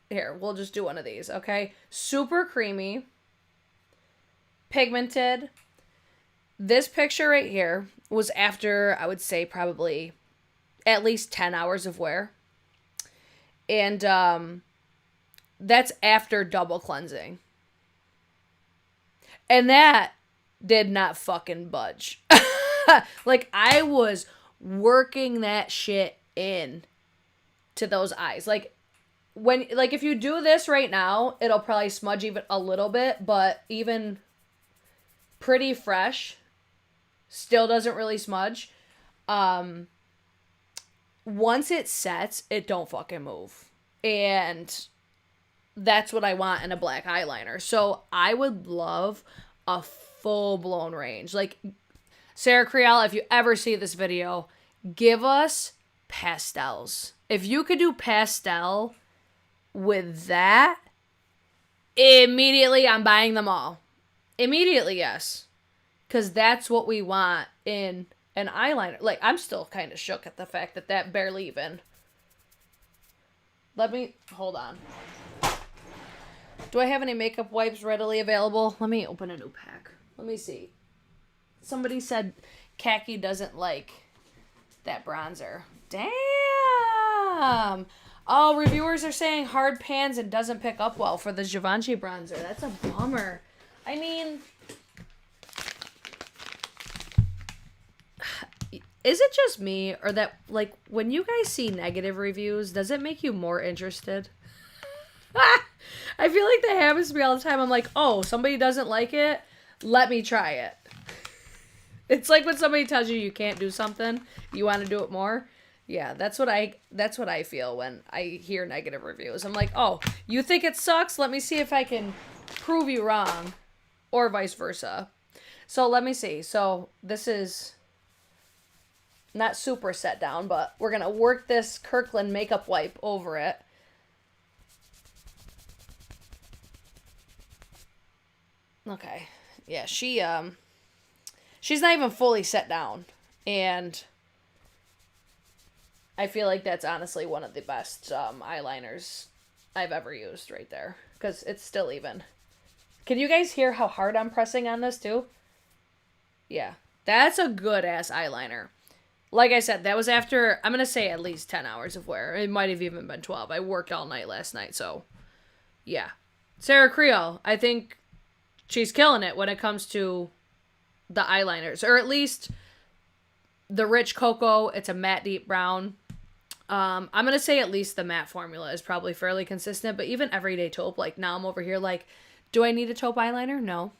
Here, we'll just do one of these, okay? Super creamy. Pigmented. This picture right here was after, I would say, probably at least 10 hours of wear. And, that's after double cleansing. And that did not fucking budge. Like, I was working that shit in to those eyes. Like, if you do this right now, it'll probably smudge even a little bit, but even Pretty Fresh still doesn't really smudge. Once it sets, it don't fucking move. And that's what I want in a black eyeliner. So I would love a full-blown range. Like, Sarah Creal, if you ever see this video, give us pastels. If you could do pastel with that, immediately I'm buying them all. Immediately, yes. Because that's what we want in an eyeliner. Like, I'm still kind of shook at the fact that that barely even... Hold on. Do I have any makeup wipes readily available? Let me open a new pack. Let me see. Somebody said khaki doesn't like that bronzer. Damn! Oh, reviewers are saying hard pans and doesn't pick up well for the Givenchy bronzer. That's a bummer. I mean... Is it just me, or that, like, when you guys see negative reviews, does it make you more interested? I feel like that happens to me all the time. I'm like, oh, somebody doesn't like it? Let me try it. It's like when somebody tells you you can't do something, you want to do it more. Yeah, that's what I feel when I hear negative reviews. I'm like, oh, you think it sucks? Let me see if I can prove you wrong. Or vice versa. So let me see. So this is not super set down, but we're going to work this Kirkland makeup wipe over it. Okay. Yeah, she's not even fully set down. And I feel like that's honestly one of the best eyeliners I've ever used right there. Because it's still even. Can you guys hear how hard I'm pressing on this too? Yeah. That's a good-ass eyeliner. Like I said, that was after, I'm going to say at least 10 hours of wear. It might have even been 12. I worked all night last night, so yeah. Sarah Creal, I think she's killing it when it comes to the eyeliners, or at least the Rich Cocoa. It's a matte deep brown. I'm going to say at least the matte formula is probably fairly consistent, but even everyday taupe, like now I'm over here like, do I need a taupe eyeliner? No.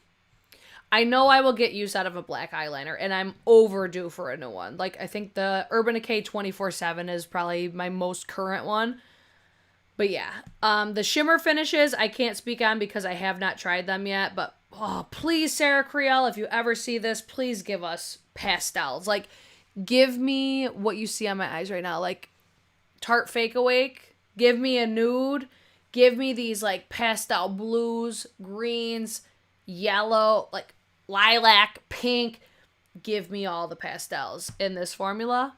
I know I will get use out of a black eyeliner, and I'm overdue for a new one. Like, I think the Urban Decay 24/7 is probably my most current one. But yeah, the shimmer finishes I can't speak on because I have not tried them yet, but oh, please, Sarah Creal, if you ever see this, please give us pastels. Like, give me what you see on my eyes right now. Like, Tarte Fake Awake, give me a nude, give me these, like, pastel blues, greens, yellow, like, lilac, pink. Give me all the pastels in this formula.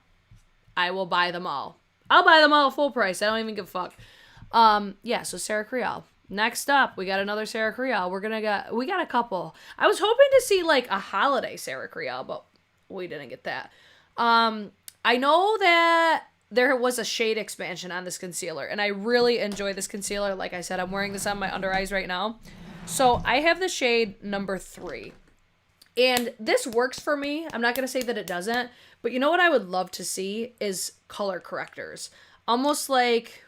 I will buy them all. I'll buy them all full price. I don't even give a fuck. Yeah, so Sarah Creal. Next up, we got another Sarah Creal. We got a couple. I was hoping to see like a holiday Sarah Creal, but we didn't get that. I know that there was a shade expansion on this concealer, and I really enjoy this concealer. Like I said, I'm wearing this on my under eyes right now. So I have the shade number 3. And this works for me. I'm not going to say that it doesn't, but you know what I would love to see is color correctors. Almost like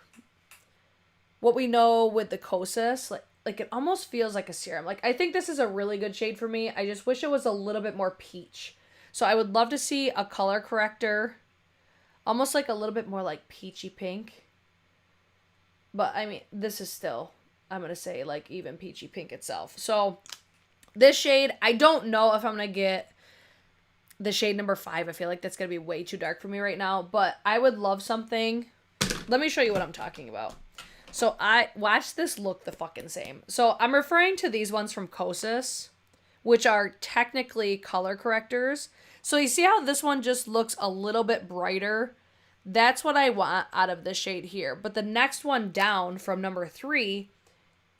what we know with the Kosas, like it almost feels like a serum. Like, I think this is a really good shade for me. I just wish it was a little bit more peach. So I would love to see a color corrector, almost like a little bit more like peachy pink. But I mean, this is still, I'm going to say like even peachy pink itself. So this shade, I don't know if I'm going to get the shade number 5. I feel like that's going to be way too dark for me right now, but I would love something. Let me show you what I'm talking about. So I watch this look the fucking same. So I'm referring to these ones from Kosas, which are technically color correctors. So you see how this one just looks a little bit brighter? That's what I want out of this shade here. But the next one down from number 3,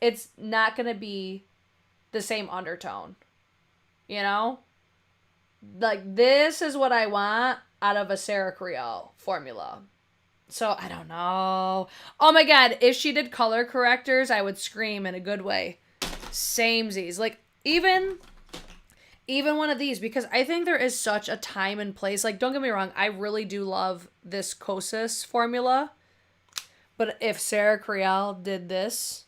it's not going to be the same undertone. You know? Like, this is what I want out of a Sarah Creal formula. So, I don't know. Oh my god, if she did color correctors, I would scream in a good way. Samesies. Like, even one of these, because I think there is such a time and place. Like, don't get me wrong, I really do love this Kosas formula. But if Sarah Creal did this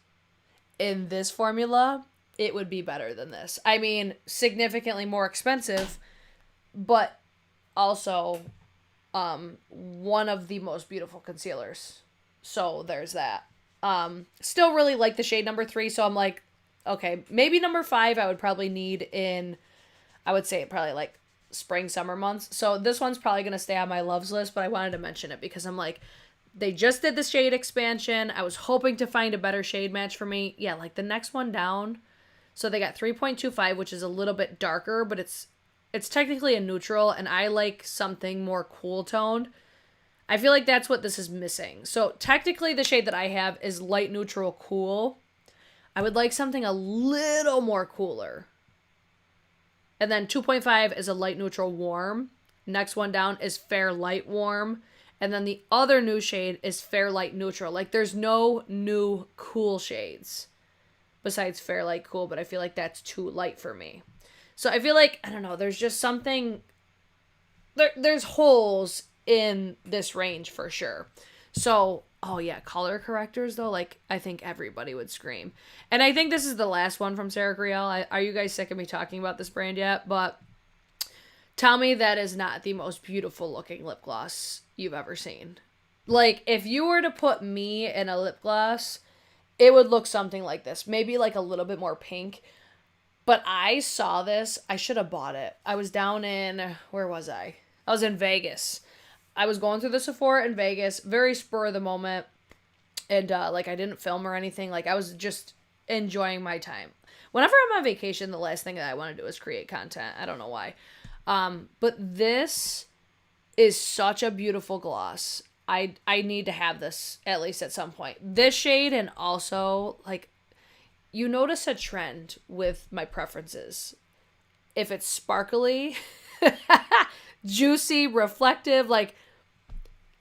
in this formula, it would be better than this. I mean, significantly more expensive, but also one of the most beautiful concealers. So there's that. Still really like the shade number 3, so I'm like, okay, maybe number 5 I would probably need in, I would say probably like spring, summer months. So this one's probably going to stay on my loves list, but I wanted to mention it because I'm like, they just did the shade expansion. I was hoping to find a better shade match for me. Yeah, like the next one down. So they got 3.25, which is a little bit darker, but it's technically a neutral, and I like something more cool toned. I feel like that's what this is missing. So technically the shade that I have is light neutral cool. I would like something a little more cooler. And then 2.5 is a light neutral warm. Next one down is fair light warm. And then the other new shade is fair light neutral. Like, there's no new cool shades besides fair light cool, but I feel like that's too light for me. So I feel like, I don't know, there's just something, there's holes in this range for sure. So, oh yeah, color correctors though, like, I think everybody would scream. And I think this is the last one from Sarah Creal. Are you guys sick of me talking about this brand yet? But tell me that is not the most beautiful looking lip gloss you've ever seen. Like, if you were to put me in a lip gloss, it would look something like this. Maybe like a little bit more pink. But I saw this. I should have bought it. I was down in, where was I? I was in Vegas. I was going through the Sephora in Vegas, very spur of the moment. And like, I didn't film or anything. Like, I was just enjoying my time. Whenever I'm on vacation, the last thing that I want to do is create content. I don't know why. But this is such a beautiful gloss. I need to have this at least at some point. This shade, and also, like, you notice a trend with my preferences. If it's sparkly, juicy, reflective, like,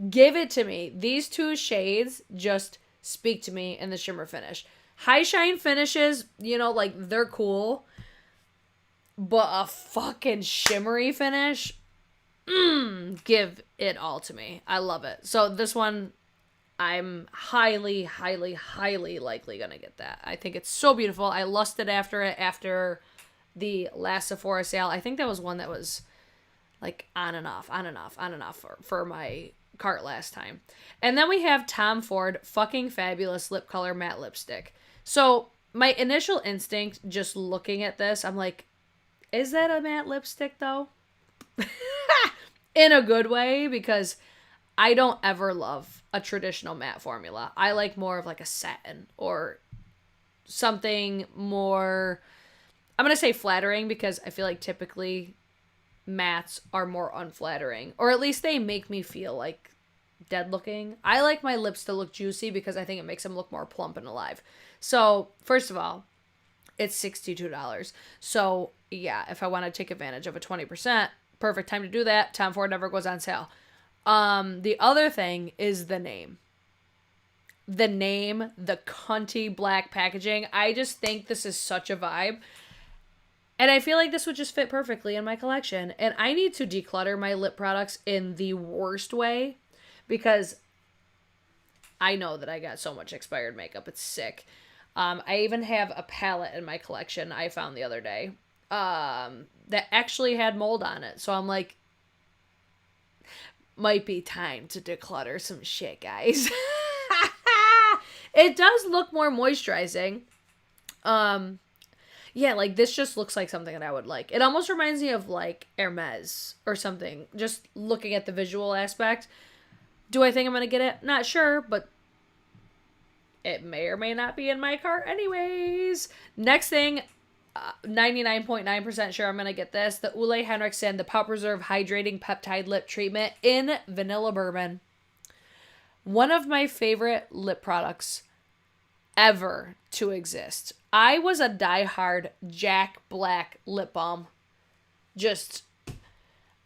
give it to me. These two shades just speak to me in the shimmer finish. High shine finishes, you know, like, they're cool. But a fucking shimmery finish, give it all to me. I love it. So this one, I'm highly, highly, highly likely gonna get that. I think it's so beautiful. I lusted after it after the last Sephora sale. I think that was one that was like on and off for my cart last time. And then we have Tom Ford fucking fabulous lip color matte lipstick. So my initial instinct just looking at this, I'm like, is that a matte lipstick though? In a good way, because I don't ever love a traditional matte formula. I like more of like a satin or something more, I'm going to say flattering, because I feel like typically mattes are more unflattering, or at least they make me feel like dead looking. I like my lips to look juicy because I think it makes them look more plump and alive. So first of all, it's $62. So yeah, if I want to take advantage of a 20%, perfect time to do that. Tom Ford never goes on sale. The other thing is the name. The name, the cunty black packaging. I just think this is such a vibe. And I feel like this would just fit perfectly in my collection. And I need to declutter my lip products in the worst way, because I know that I got so much expired makeup. It's sick. I even have a palette in my collection I found the other day that actually had mold on it. So I'm like, might be time to declutter some shit, guys. It does look more moisturizing. Yeah, like this just looks like something that I would like. It almost reminds me of like Hermes or something, just looking at the visual aspect. Do I think I'm going to get it? Not sure, but it may or may not be in my cart anyways. Next thing, 99.9% sure I'm going to get this. The Ole Henriksen, the Power Preserve Hydrating Peptide Lip Treatment in Vanilla Bourbon. One of my favorite lip products ever to exist. I was a diehard Jack Black lip balm.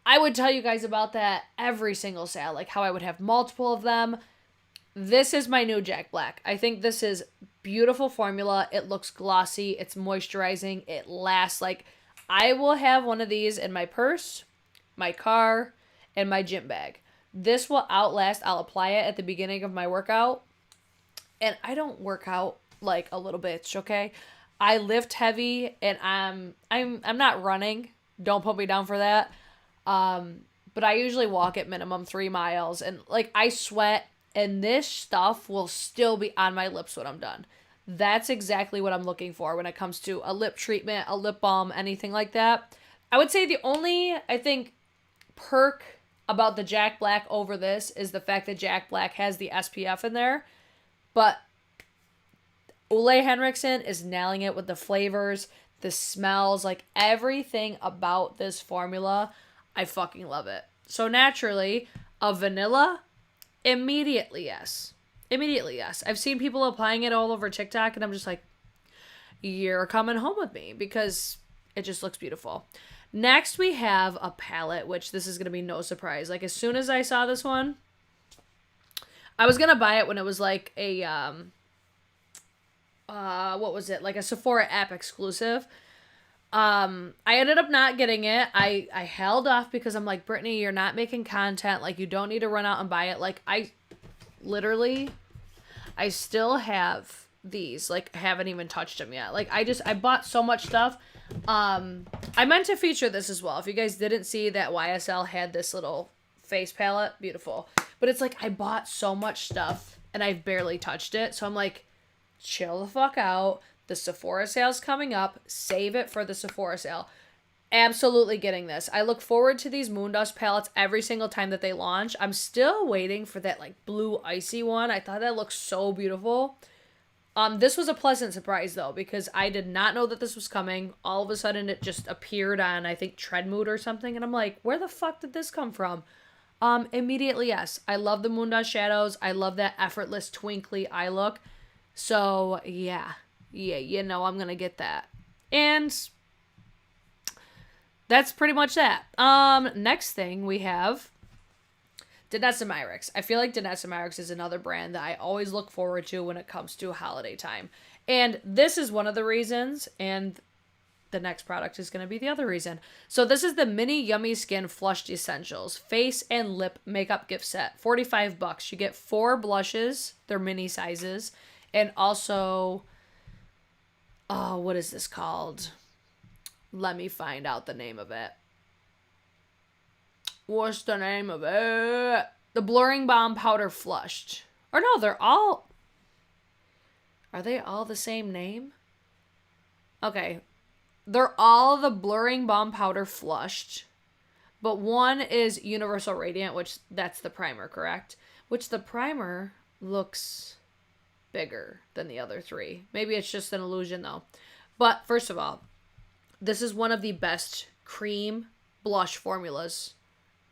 I would tell you guys about that every single sale, like how I would have multiple of them. This is my new Jack Black. I think this is beautiful formula. It looks glossy. It's moisturizing. It lasts. Like, I will have one of these in my purse, my car, and my gym bag. This will outlast. I'll apply it at the beginning of my workout. And I don't work out like a little bitch, okay? I lift heavy, and I'm not running. Don't put me down for that. But I usually walk at minimum 3 miles, and like I sweat, and this stuff will still be on my lips when I'm done. That's exactly what I'm looking for when it comes to a lip treatment, a lip balm, anything like that. I would say the only, I think, perk about the Jack Black over this is the fact that Jack Black has the SPF in there. But Ole Henriksen is nailing it with the flavors, the smells, like everything about this formula. I fucking love it. So naturally, a vanilla, immediately yes. Immediately yes. I've seen people applying it all over TikTok, and I'm just like, you're coming home with me, because it just looks beautiful. Next, we have a palette, which this is going to be no surprise. Like, as soon as I saw this one, I was going to buy it when it was like a, what was it? Like a Sephora app exclusive. I ended up not getting it. I held off because I'm like, Brittany, you're not making content. Like, you don't need to run out and buy it. Like, I still have these. Like, haven't even touched them yet. Like, I bought so much stuff. I meant to feature this as well. If you guys didn't see that YSL had this little face palette, beautiful. But it's like, I bought so much stuff and I've barely touched it. So I'm like, chill the fuck out. The Sephora sale's coming up. Save it for the Sephora sale. Absolutely getting this. I look forward to these Moondust palettes every single time that they launch. I'm still waiting for that like blue icy one. I thought that looked so beautiful. This was a pleasant surprise though, because I did not know that this was coming. All of a sudden it just appeared on, I think, Treadmood or something. And I'm like, where the fuck did this come from? Immediately, yes. I love the Moondust shadows. I love that effortless twinkly eye look. So yeah, you know I'm gonna get that. And that's pretty much that. Next thing we have Danessa Myricks. I feel like Danessa Myricks is another brand that I always look forward to when it comes to holiday time. And this is one of the reasons, and the next product is going to be the other reason. So this is the Mini Yummy Skin Flushed Essentials Face and Lip Makeup Gift Set. $45. You get 4 blushes. They're mini sizes. And also, oh, what is this called? Let me find out the name of it. What's the name of it? The Blurring Balm Powder Flushed. Or no, they're all... Are they all the same name? Okay. They're all the Blurring Balm Powder Flushed. But one is Universal Radiant, which that's the primer, correct? Which the primer looks bigger than the other 3. Maybe it's just an illusion though. But first of all, this is one of the best cream blush formulas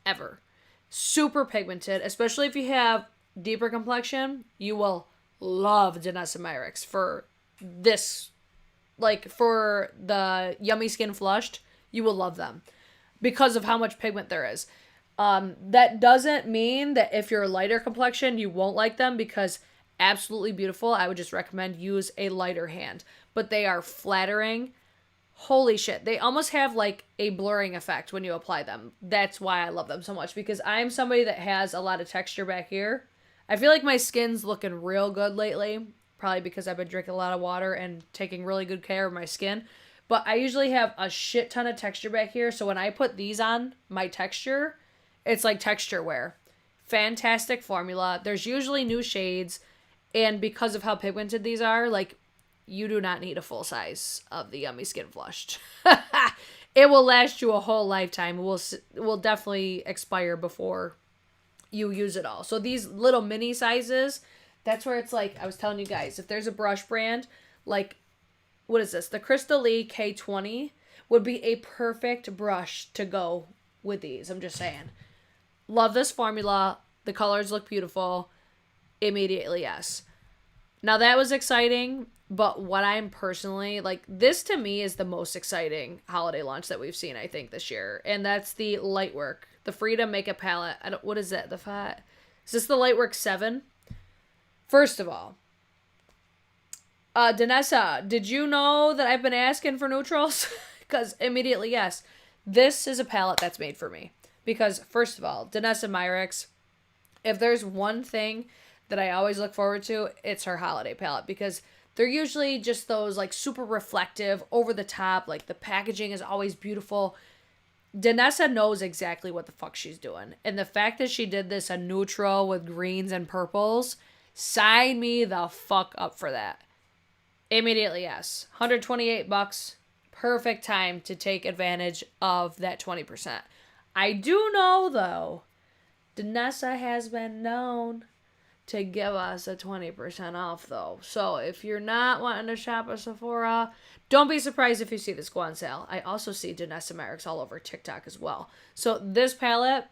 ever. Super pigmented, especially if you have deeper complexion. You will love Danessa Myricks for this, like for the Yummy Skin Flushed. You will love them because of how much pigment there is. That doesn't mean that if you're a lighter complexion, you won't like them, because absolutely beautiful. I would just recommend use a lighter hand, but they are flattering. Holy shit. They almost have like a blurring effect when you apply them. That's why I love them so much, because I'm somebody that has a lot of texture back here. I feel like my skin's looking real good lately, probably because I've been drinking a lot of water and taking really good care of my skin. But I usually have a shit ton of texture back here, so when I put these on my texture, it's like texture wear. Fantastic formula. There's usually new shades, and because of how pigmented these are, like, you do not need a full size of the Yummy Skin Flushed. It will last you a whole lifetime. It will definitely expire before you use it all. So these little mini sizes, that's where it's like, I was telling you guys, if there's a brush brand, like, what is this? The Crystal Lee K20 would be a perfect brush to go with these. I'm just saying. Love this formula. The colors look beautiful. Immediately, yes. Now that was exciting, but what I'm personally, like, this to me is the most exciting holiday launch that we've seen, I think, this year. And that's the Lightwork, the Freedom Makeup Palette. What is that? Is this the Lightwork 7? First of all, Danessa, did you know that I've been asking for neutrals? Because immediately, yes. This is a palette that's made for me. Because, first of all, Danessa Myricks, if there's one thing that I always look forward to, it's her holiday palette. Because they're usually just those, like, super reflective, over the top. Like, the packaging is always beautiful. Danessa knows exactly what the fuck she's doing. And the fact that she did this a neutral with greens and purples, sign me the fuck up for that. Immediately, yes. $128. Perfect time to take advantage of that 20%. I do know, though, Danessa has been known to give us a 20% off, though. So if you're not wanting to shop at Sephora, don't be surprised if you see this go on sale. I also see Danessa Myricks all over TikTok as well. So this palette,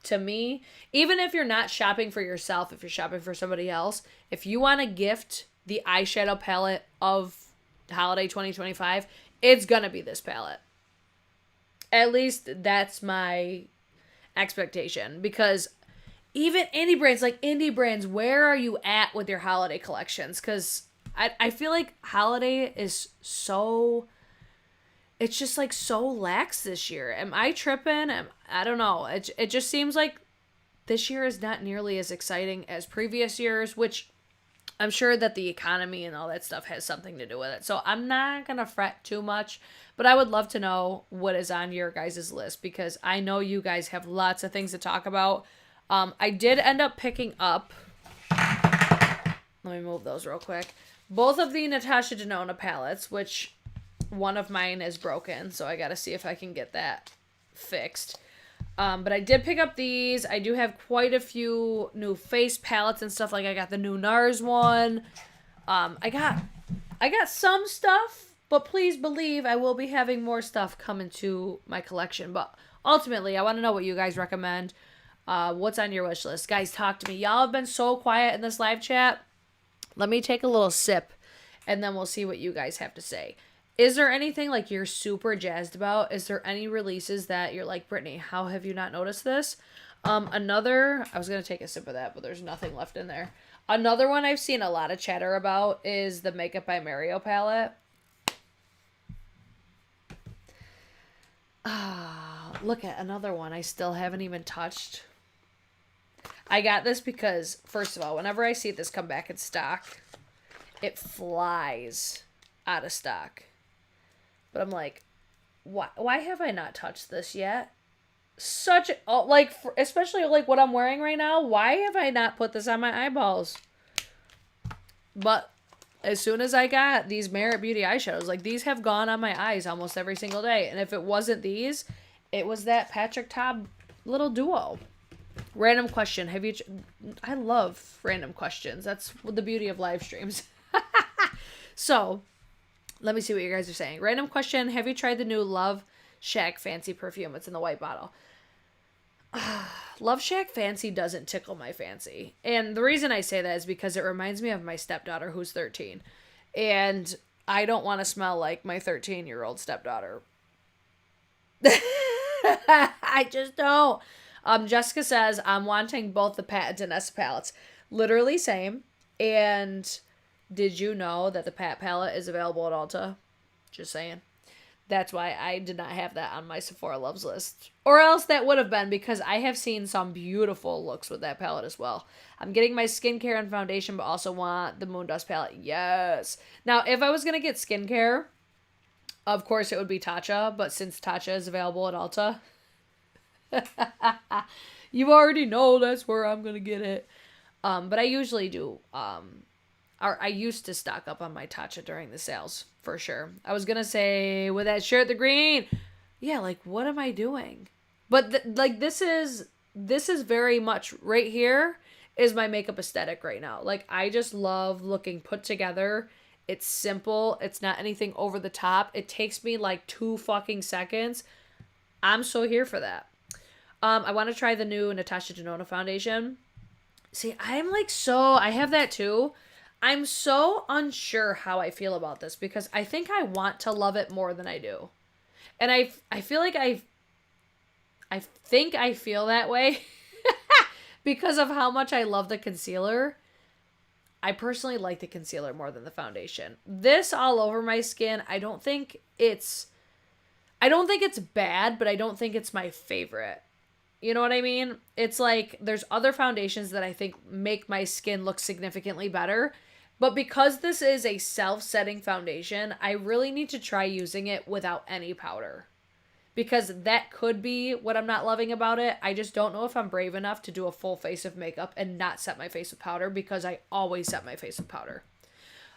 to me, even if you're not shopping for yourself, if you're shopping for somebody else, if you want to gift the eyeshadow palette of holiday 2025, it's gonna be this palette. At least that's my expectation, because even indie brands, where are you at with your holiday collections? Because I feel like holiday is so, it's just like so lax this year. Am I tripping? I don't know. It just seems like this year is not nearly as exciting as previous years, which I'm sure that the economy and all that stuff has something to do with it. So I'm not going to fret too much, but I would love to know what is on your guys' list, because I know you guys have lots of things to talk about. I did end up picking up, let me move those real quick, both of the Natasha Denona palettes, which one of mine is broken, so I got to see if I can get that fixed. But I did pick up these. I do have quite a few new face palettes and stuff. Like, I got the new NARS one. I got some stuff, but please believe I will be having more stuff coming to my collection. But ultimately, I want to know what you guys recommend. What's on your wish list? Guys, talk to me. Y'all have been so quiet in this live chat. Let me take a little sip, and then we'll see what you guys have to say. Is there anything, like, you're super jazzed about? Is there any releases that you're like, Brittany, how have you not noticed this? I was going to take a sip of that, but there's nothing left in there. Another one I've seen a lot of chatter about is the Makeup by Mario palette. Look at another one I still haven't even touched. I got this because, first of all, whenever I see this come back in stock, it flies out of stock. But I'm like, why have I not touched this yet? Especially like what I'm wearing right now, why have I not put this on my eyeballs? But as soon as I got these Merit Beauty eyeshadows, like these have gone on my eyes almost every single day. And if it wasn't these, it was that Patrick Taub little duo. Random question. I love random questions. That's the beauty of live streams. So, let me see what you guys are saying. Random question. Have you tried the new Love Shack Fancy perfume? It's in the white bottle. Love Shack Fancy doesn't tickle my fancy. And the reason I say that is because it reminds me of my stepdaughter who's 13. And I don't want to smell like my 13-year-old stepdaughter. I just don't. Jessica says, I'm wanting both the Pat and Danessa palettes. Literally same. And did you know that the Pat palette is available at Ulta? Just saying. That's why I did not have that on my Sephora Loves list. Or else that would have been, because I have seen some beautiful looks with that palette as well. I'm getting my skincare and foundation, but also want the Moondust palette. Yes. Now, if I was going to get skincare, of course it would be Tatcha. But since Tatcha is available at Ulta, you already know that's where I'm going to get it. But I usually do. I used to stock up on my Tatcha during the sales, for sure. I was going to say, with that shirt, the green. Yeah, like, what am I doing? But, this is very much, right here, is my makeup aesthetic right now. Like, I just love looking put together. It's simple. It's not anything over the top. It takes me, like, 2 fucking seconds. I'm so here for that. I want to try the new Natasha Denona foundation. See, I have that too. I'm so unsure how I feel about this because I think I want to love it more than I do. And I feel like I think I feel that way because of how much I love the concealer. I personally like the concealer more than the foundation. This all over my skin, I don't think it's bad, but I don't think it's my favorite. You know what I mean? It's like there's other foundations that I think make my skin look significantly better. But because this is a self-setting foundation, I really need to try using it without any powder. Because that could be what I'm not loving about it. I just don't know if I'm brave enough to do a full face of makeup and not set my face with powder because I always set my face with powder.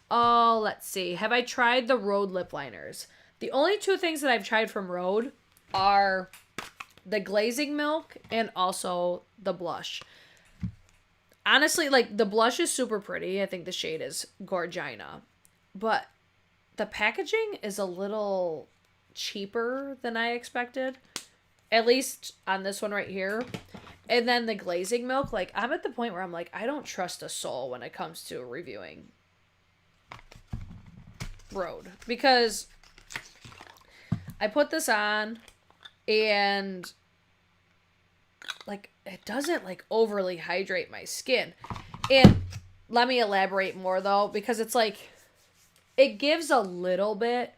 Oh, let's see. Have I tried the Rhode lip liners? The only 2 things that I've tried from Rhode are the glazing milk and also the blush. Honestly, like, the blush is super pretty. I think the shade is Gorgina. But the packaging is a little cheaper than I expected. At least on this one right here. And then the glazing milk, like, I'm at the point where I'm like, I don't trust a soul when it comes to reviewing Rhode. Because I put this on and, like, it doesn't, like, overly hydrate my skin. And let me elaborate more, though, because it's, like, it gives a little bit,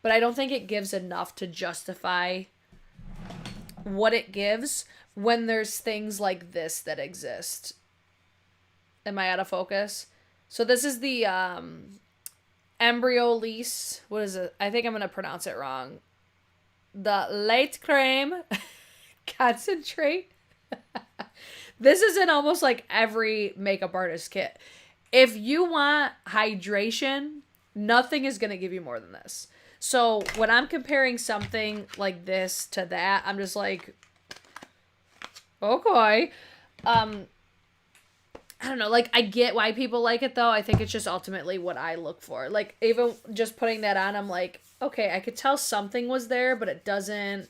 but I don't think it gives enough to justify what it gives when there's things like this that exist. Am I out of focus? So this is the Embryo Lisse. What is it? I think I'm going to pronounce it wrong. The Light Creme Concentrate. This is in almost like every makeup artist kit. If you want hydration, nothing is going to give you more than this. So when I'm comparing something like this to that, I'm just like, okay. I don't know. Like, I get why people like it, though. I think it's just ultimately what I look for. Like, even just putting that on, I'm like, okay, I could tell something was there, but it doesn't.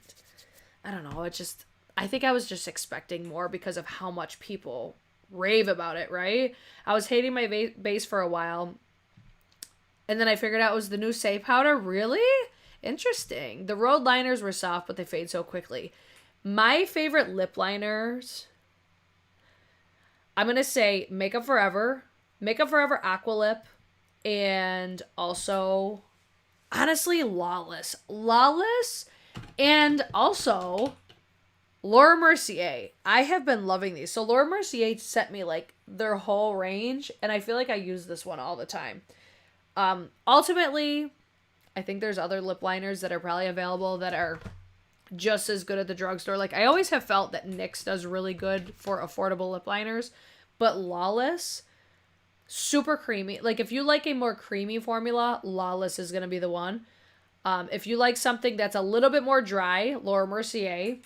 I don't know. It just, I think I was just expecting more because of how much people rave about it, right? I was hating my base for a while. And then I figured out it was the new Say powder. Really? Interesting. The Rhode liners were soft, but they fade so quickly. My favorite lip liners, I'm going to say Makeup Forever, Makeup Forever Aqua Lip, and also, honestly, Lawless. Lawless, and also Laura Mercier. I have been loving these. So Laura Mercier sent me like their whole range, and I feel like I use this one all the time. Ultimately, I think there's other lip liners that are probably available that are just as good at the drugstore. Like, I always have felt that NYX does really good for affordable lip liners, but Lawless, super creamy. Like, if you like a more creamy formula, Lawless is going to be the one. If you like something that's a little bit more dry, Laura Mercier.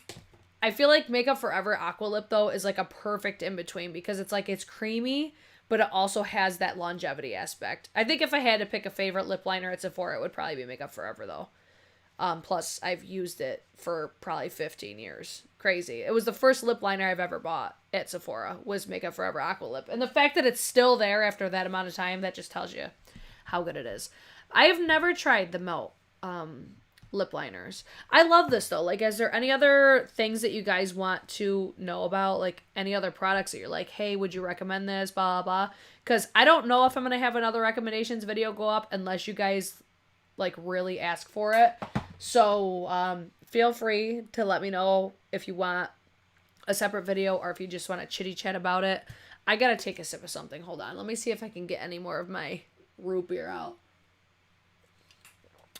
I feel like Makeup Forever Aqua Lip, though, is like a perfect in-between because it's like it's creamy, but it also has that longevity aspect. I think if I had to pick a favorite lip liner at Sephora, it would probably be Makeup Forever, though. Plus, I've used it for probably 15 years. Crazy. It was the first lip liner I've ever bought at Sephora, was Makeup Forever Aqua Lip. And the fact that it's still there after that amount of time, that just tells you how good it is. I have never tried the Melt lip liners. I love this, though. Like, is there any other things that you guys want to know about? Like, any other products that you're like, hey, would you recommend this? Blah, blah, blah. Because I don't know if I'm going to have another recommendations video go up unless you guys, like, really ask for it. So, feel free to let me know if you want a separate video or if you just want to chitty chat about it. I gotta take a sip of something. Hold on. Let me see if I can get any more of my root beer out,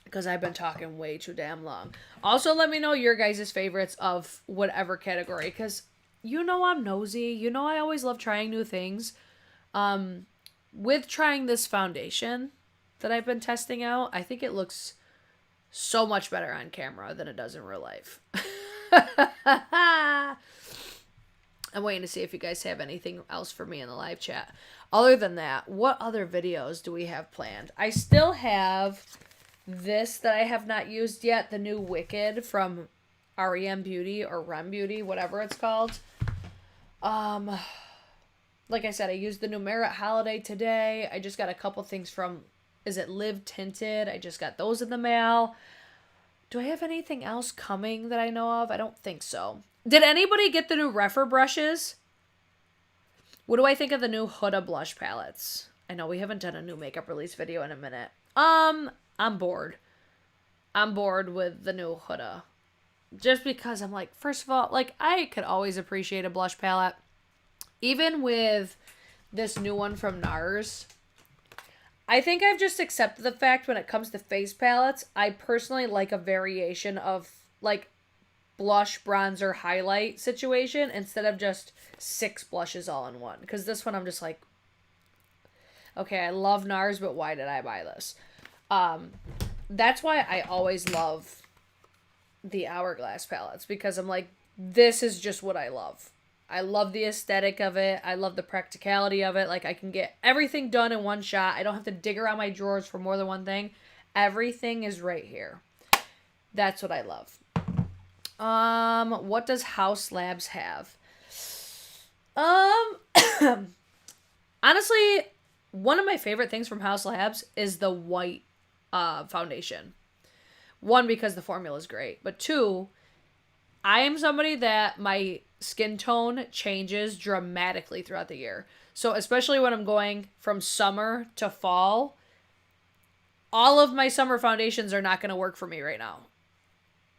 because I've been talking way too damn long. Also, let me know your guys' favorites of whatever category, because you know I'm nosy. You know I always love trying new things. With trying this foundation that I've been testing out, I think it looks so much better on camera than it does in real life. I'm waiting to see if you guys have anything else for me in the live chat. Other than that, what other videos do we have planned? I still have this that I have not used yet, the new Wicked from REM Beauty or REM Beauty, whatever it's called. Like I said, I used the new Merit Holiday today. I just got a couple things from, is it Live Tinted? I just got those in the mail. Do I have anything else coming that I know of? I don't think so. Did anybody get the new Refer brushes? What do I think of the new Huda blush palettes? I know we haven't done a new makeup release video in a minute. I'm bored. I'm bored with the new Huda. Just because I'm like, first of all, like, I could always appreciate a blush palette. Even with this new one from NARS, I think I've just accepted the fact when it comes to face palettes, I personally like a variation of, like, blush, bronzer, highlight situation instead of just 6 blushes all in one. Because this one I'm just like, okay, I love NARS, but why did I buy this? That's why I always love the Hourglass palettes, because I'm like, this is just what I love. I love the aesthetic of it. I love the practicality of it. Like, I can get everything done in one shot. I don't have to dig around my drawers for more than one thing. Everything is right here. That's what I love. What does Haus Labs have? Honestly, one of my favorite things from Haus Labs is the white foundation. One, because the formula is great, but two, I am somebody that my skin tone changes dramatically throughout the year. So especially when I'm going from summer to fall, all of my summer foundations are not going to work for me right now.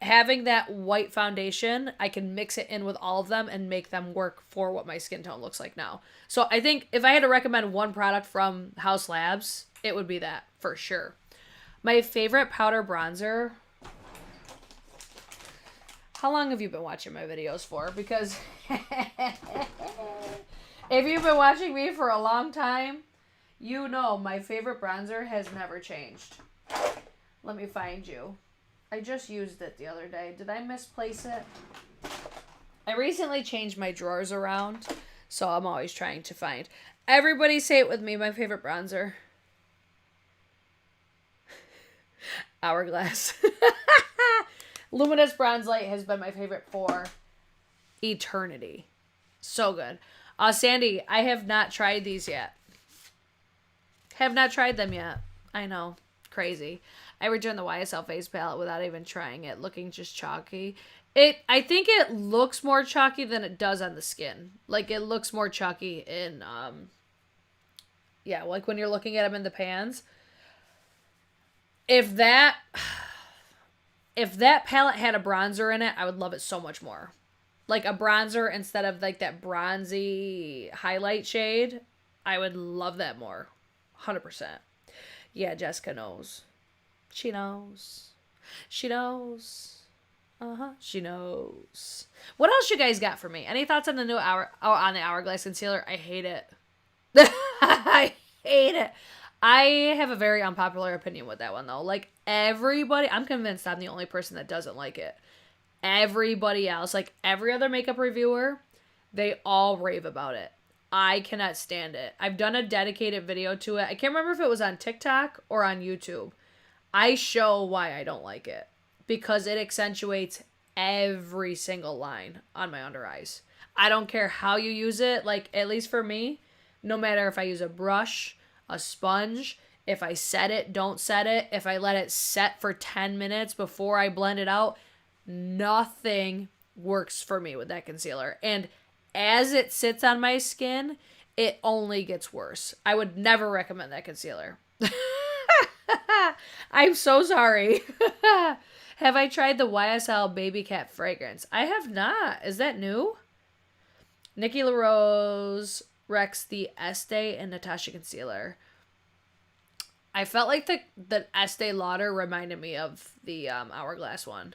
Having that white foundation, I can mix it in with all of them and make them work for what my skin tone looks like now. So I think if I had to recommend one product from Haus Labs, it would be that, for sure. My favorite powder bronzer. How long have you been watching my videos for? Because if you've been watching me for a long time, you know my favorite bronzer has never changed. Let me find you. I just used it the other day. Did I misplace it? I recently changed my drawers around, so I'm always trying to find. Everybody say it with me, my favorite bronzer. Hourglass. Luminous Bronze Light has been my favorite for eternity. So good. Sandy, I have not tried these yet. Have not tried them yet. I know. Crazy. I returned the YSL face palette without even trying it. Looking just chalky. I think it looks more chalky than it does on the skin. Like, it looks more chalky in Yeah, like when you're looking at them in the pans. If that palette had a bronzer in it, I would love it so much more. Like a bronzer instead of like that bronzy highlight shade, I would love that more. 100%. Yeah, Jessica knows. She knows. She knows. She knows. What else you guys got for me? Any thoughts on the new on the Hourglass concealer? I hate it. I hate it. I have a very unpopular opinion with that one though. Like everybody, I'm convinced I'm the only person that doesn't like it. Everybody else, like every other makeup reviewer, they all rave about it. I cannot stand it. I've done a dedicated video to it. I can't remember if it was on TikTok or on YouTube. I show why I don't like it. Because it accentuates every single line on my under eyes. I don't care how you use it. Like, at least for me, no matter if I use a brush, a sponge, if I set it, don't set it, if I let it set for 10 minutes before I blend it out, nothing works for me with that concealer. And as it sits on my skin, it only gets worse. I would never recommend that concealer. I'm so sorry. Have I tried the YSL Baby Cat fragrance? I have not. Is that new? Nikki LaRose Rex the Estee and Natasha concealer. I felt like the Estee Lauder reminded me of the Hourglass one.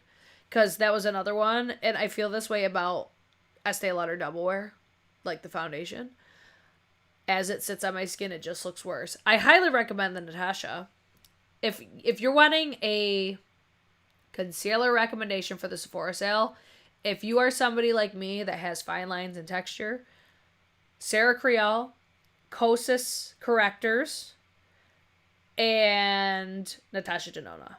Because that was another one. And I feel this way about Estee Lauder Double Wear. Like the foundation. As it sits on my skin, it just looks worse. I highly recommend the Natasha. If you're wanting a concealer recommendation for the Sephora sale, if you are somebody like me that has fine lines and texture, Sarah Creal, Kosas Correctors, and Natasha Denona.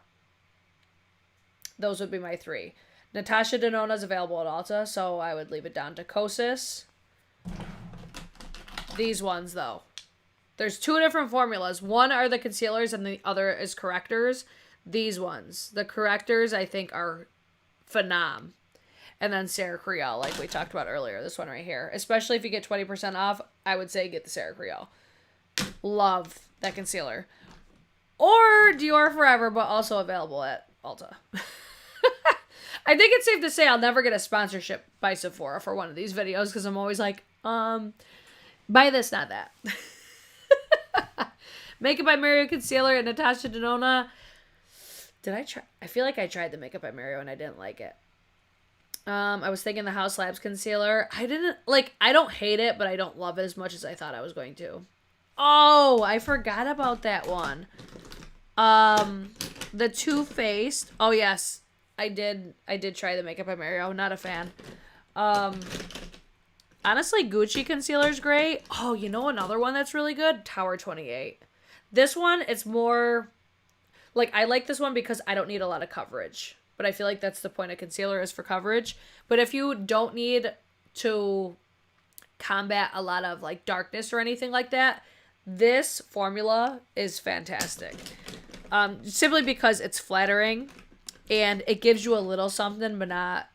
Those would be my three. Natasha Denona is available at Ulta, so I would leave it down to Kosas. These ones, though. There's two different formulas. One are the concealers and the other is correctors. These ones. The correctors, I think, are phenom. And then Sarah Creal, like we talked about earlier. This one right here. Especially if you get 20% off, I would say get the Sarah Creal. Love that concealer. Or Dior Forever, but also available at Ulta. I think it's safe to say I'll never get a sponsorship by Sephora for one of these videos because I'm always like, buy this, not that. Makeup by Mario concealer and Natasha Denona. Did I try? I feel like I tried the Makeup by Mario and I didn't like it. I was thinking the House Labs concealer. I don't hate it, but I don't love it as much as I thought I was going to. Oh, I forgot about that one. The Too Faced. Oh yes, I did try the Makeup by Mario. Not a fan. Honestly, Gucci concealer's great. Oh, you know another one that's really good? Tower 28. This one, it's more... Like, I like this one because I don't need a lot of coverage. But I feel like that's the point of concealer is for coverage. But if you don't need to combat a lot of, like, darkness or anything like that, this formula is fantastic. Simply because it's flattering. And it gives you a little something, but not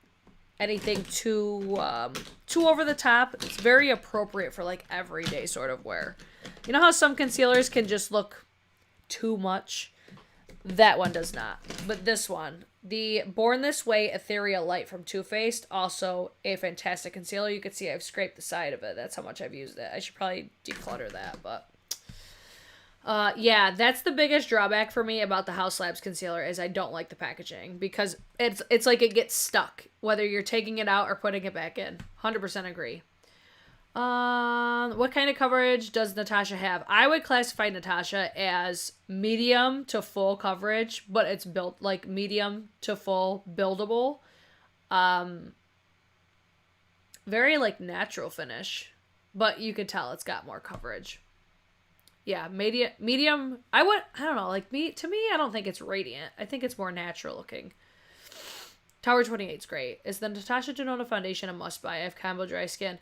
anything too over the top. It's very appropriate for, like, everyday sort of wear. You know how some concealers can just look too much? That one does not. But this one, the Born This Way Ethereal Light from Too Faced, also a fantastic concealer. You can see I've scraped the side of it. That's how much I've used it. I should probably declutter that, but... yeah, that's the biggest drawback for me about the House Labs concealer is I don't like the packaging because it's like it gets stuck whether you're taking it out or putting it back in. 100% agree. What kind of coverage does Natasha have? I would classify Natasha as medium to full coverage, but it's built like medium to full buildable. Very like natural finish, but you could tell it's got more coverage. Yeah, medium. I don't know. Like to me, I don't think it's radiant. I think it's more natural looking. Tower 28 is great. Is the Natasha Denona foundation a must buy? I have combo dry skin.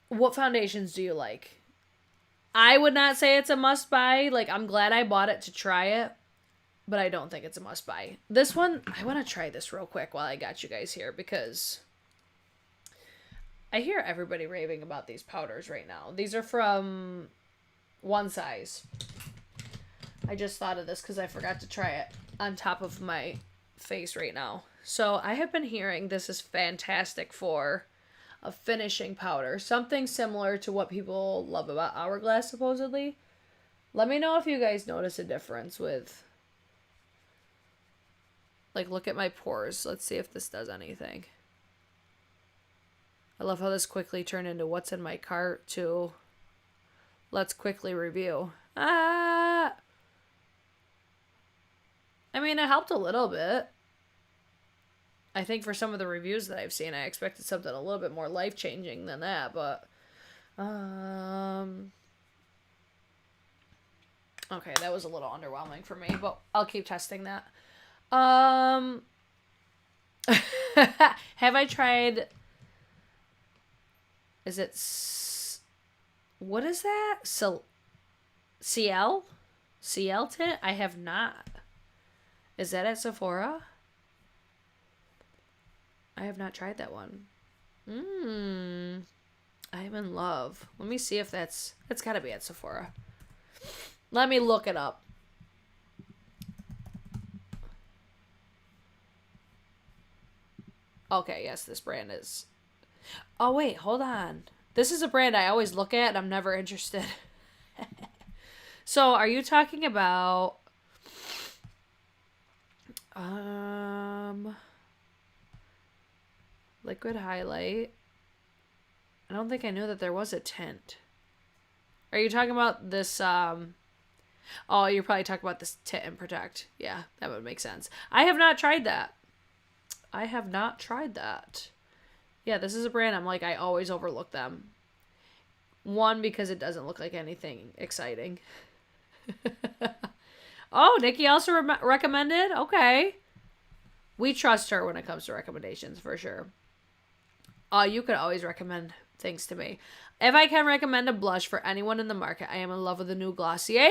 What foundations do you like? I would not say it's a must buy. Like, I'm glad I bought it to try it, but I don't think it's a must buy. This one, I want to try this real quick while I got you guys here because I hear everybody raving about these powders right now. These are from One Size. I just thought of this because I forgot to try it on top of my face right now. So I have been hearing this is fantastic for a finishing powder. Something similar to what people love about Hourglass, supposedly. Let me know if you guys notice a difference with... Like, look at my pores. Let's see if this does anything. I love how this quickly turned into what's in my cart to let's quickly review. I mean, it helped a little bit. I think for some of the reviews that I've seen, I expected something a little bit more life-changing than that, but okay, that was a little underwhelming for me, but I'll keep testing that. Have I tried... Is it... What is that? CL? CL tint? I have not. Is that at Sephora? I have not tried that one. I am in love. Let me see if that's... It's gotta be at Sephora. Let me look it up. Okay, yes, this brand is... Oh, wait, hold on. This is a brand I always look at and I'm never interested. So, are you talking about... Liquid highlight. I don't think I knew that there was a tint. Are you talking about this, Oh, you're probably talking about this Tint and Protect. Yeah, that would make sense. I have not tried that. I have not tried that. Yeah, this is a brand I'm like, I always overlook them. One, because it doesn't look like anything exciting. Oh, Nikki also recommended? Okay. We trust her when it comes to recommendations, for sure. You could always recommend things to me. If I can recommend a blush for anyone in the market, I am in love with the new Glossier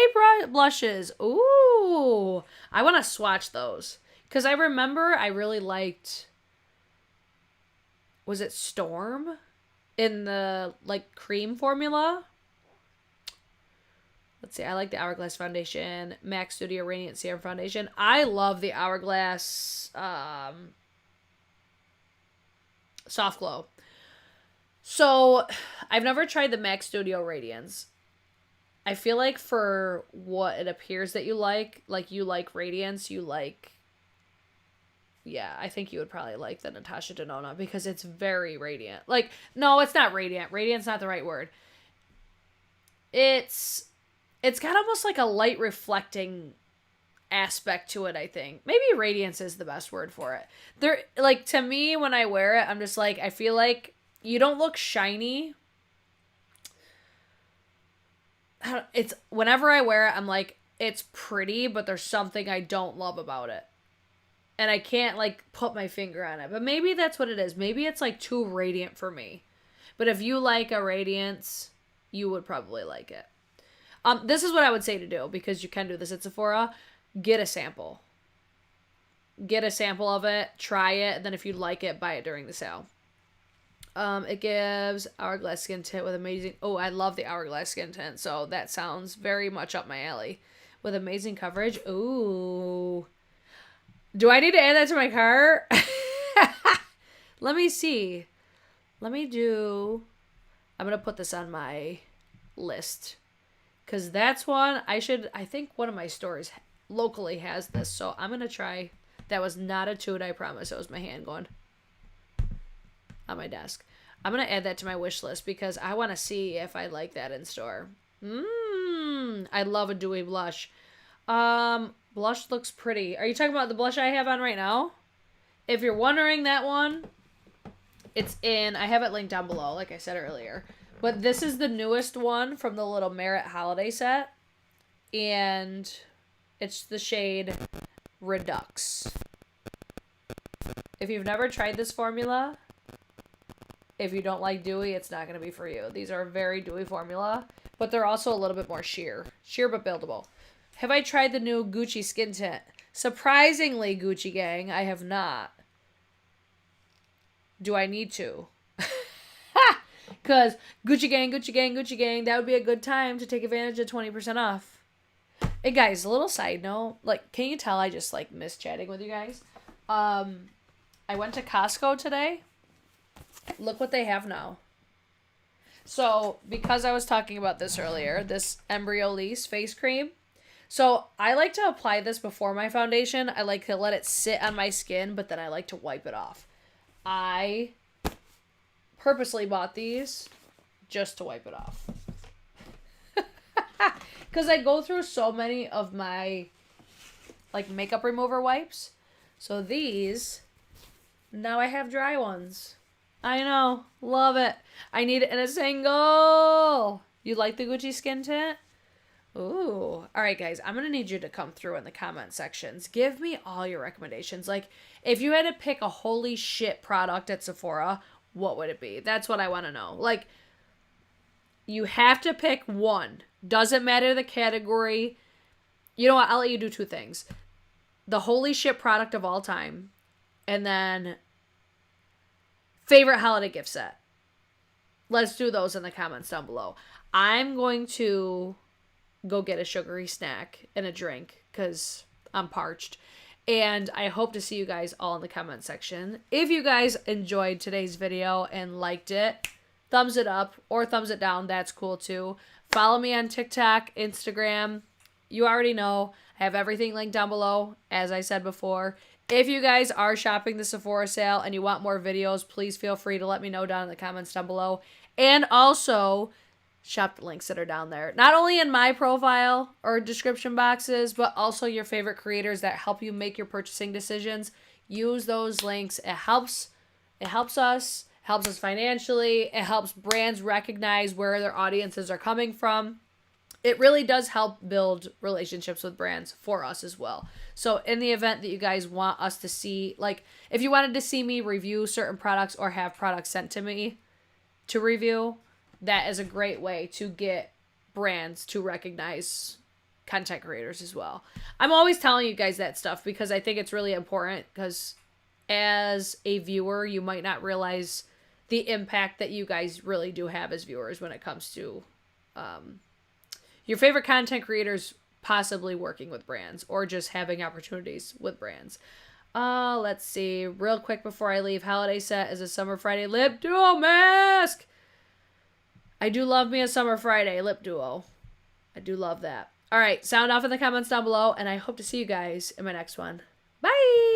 blushes. Ooh. I want to swatch those. Because I remember I really liked... Was it Storm? In the, like, cream formula? Let's see. I like the Hourglass Foundation. MAC Studio Radiant Serum Foundation. I love the Hourglass Soft Glow. So, I've never tried the MAC Studio Radiance. I feel like for what it appears that you like Radiance, you like... Yeah, I think you would probably like the Natasha Denona because it's very radiant. Like, no, it's not radiant. Radiant's not the right word. It's got almost like a light reflecting aspect to it, I think. Maybe radiance is the best word for it. There, like, to me, when I wear it, I'm just like, I feel like you don't look shiny. It's, whenever I wear it, I'm like, it's pretty, but there's something I don't love about it. And I can't, like, put my finger on it. But maybe that's what it is. Maybe it's, like, too radiant for me. But if you like a radiance, you would probably like it. This is what I would say to do, because you can do this at Sephora. Get a sample. Get a sample of it. Try it. Then if you like it, buy it during the sale. It gives Hourglass Skin Tint with amazing... Oh, I love the Hourglass Skin Tint. So that sounds very much up my alley. With amazing coverage. Ooh... Do I need to add that to my cart? Let me see. I'm going to put this on my list. Because that's one, I think one of my stores locally has this. So I'm going to try. That was not a toot, I promise. It was my hand going on my desk. I'm going to add that to my wish list because I want to see if I like that in store. I love a dewy blush. Blush looks pretty. Are you talking about the blush I have on right now? If you're wondering that one, it's in... I have it linked down below, like I said earlier. But this is the newest one from the little Merit holiday set. And it's the shade Redux. If you've never tried this formula, if you don't like dewy, it's not going to be for you. These are a very dewy formula, but they're also a little bit more sheer. Sheer but buildable. Have I tried the new Gucci Skin Tint? Surprisingly, Gucci gang, I have not. Do I need to? Because Gucci gang, Gucci gang, Gucci gang, that would be a good time to take advantage of 20% off. Hey guys, a little side note. Like, can you tell I just like miss chatting with you guys? I went to Costco today. Look what they have now. So, because I was talking about this earlier, this Embryolisse face cream. So, I like to apply this before my foundation. I like to let it sit on my skin, but then I like to wipe it off. I purposely bought these just to wipe it off. Because I go through so many of my, like, makeup remover wipes. So, these, now I have dry ones. I know. Love it. I need it in a single. You like the Gucci skin tint? Ooh. All right, guys. I'm going to need you to come through in the comment sections. Give me all your recommendations. Like, if you had to pick a holy shit product at Sephora, what would it be? That's what I want to know. Like, you have to pick one. Doesn't matter the category. You know what? I'll let you do two things. The holy shit product of all time. And then favorite holiday gift set. Let's do those in the comments down below. I'm going to go get a sugary snack and a drink because I'm parched. And I hope to see you guys all in the comment section. If you guys enjoyed today's video and liked it, thumbs it up or thumbs it down. That's cool too. Follow me on TikTok, Instagram. You already know. I have everything linked down below, as I said before. If you guys are shopping the Sephora sale and you want more videos, please feel free to let me know down in the comments down below. And also, shop the links that are down there. Not only in my profile or description boxes, but also your favorite creators that help you make your purchasing decisions. Use those links. It helps us. It helps us financially. It helps brands recognize where their audiences are coming from. It really does help build relationships with brands for us as well. So in the event that you guys want us to see, like if you wanted to see me review certain products or have products sent to me to review, that is a great way to get brands to recognize content creators as well. I'm always telling you guys that stuff because I think it's really important because as a viewer, you might not realize the impact that you guys really do have as viewers when it comes to your favorite content creators possibly working with brands or just having opportunities with brands. Let's see. Real quick before I leave, holiday set is a Summer Friday lip duo mask. I do love me a Summer Friday lip duo. I do love that. All right. Sound off in the comments down below, and I hope to see you guys in my next one. Bye.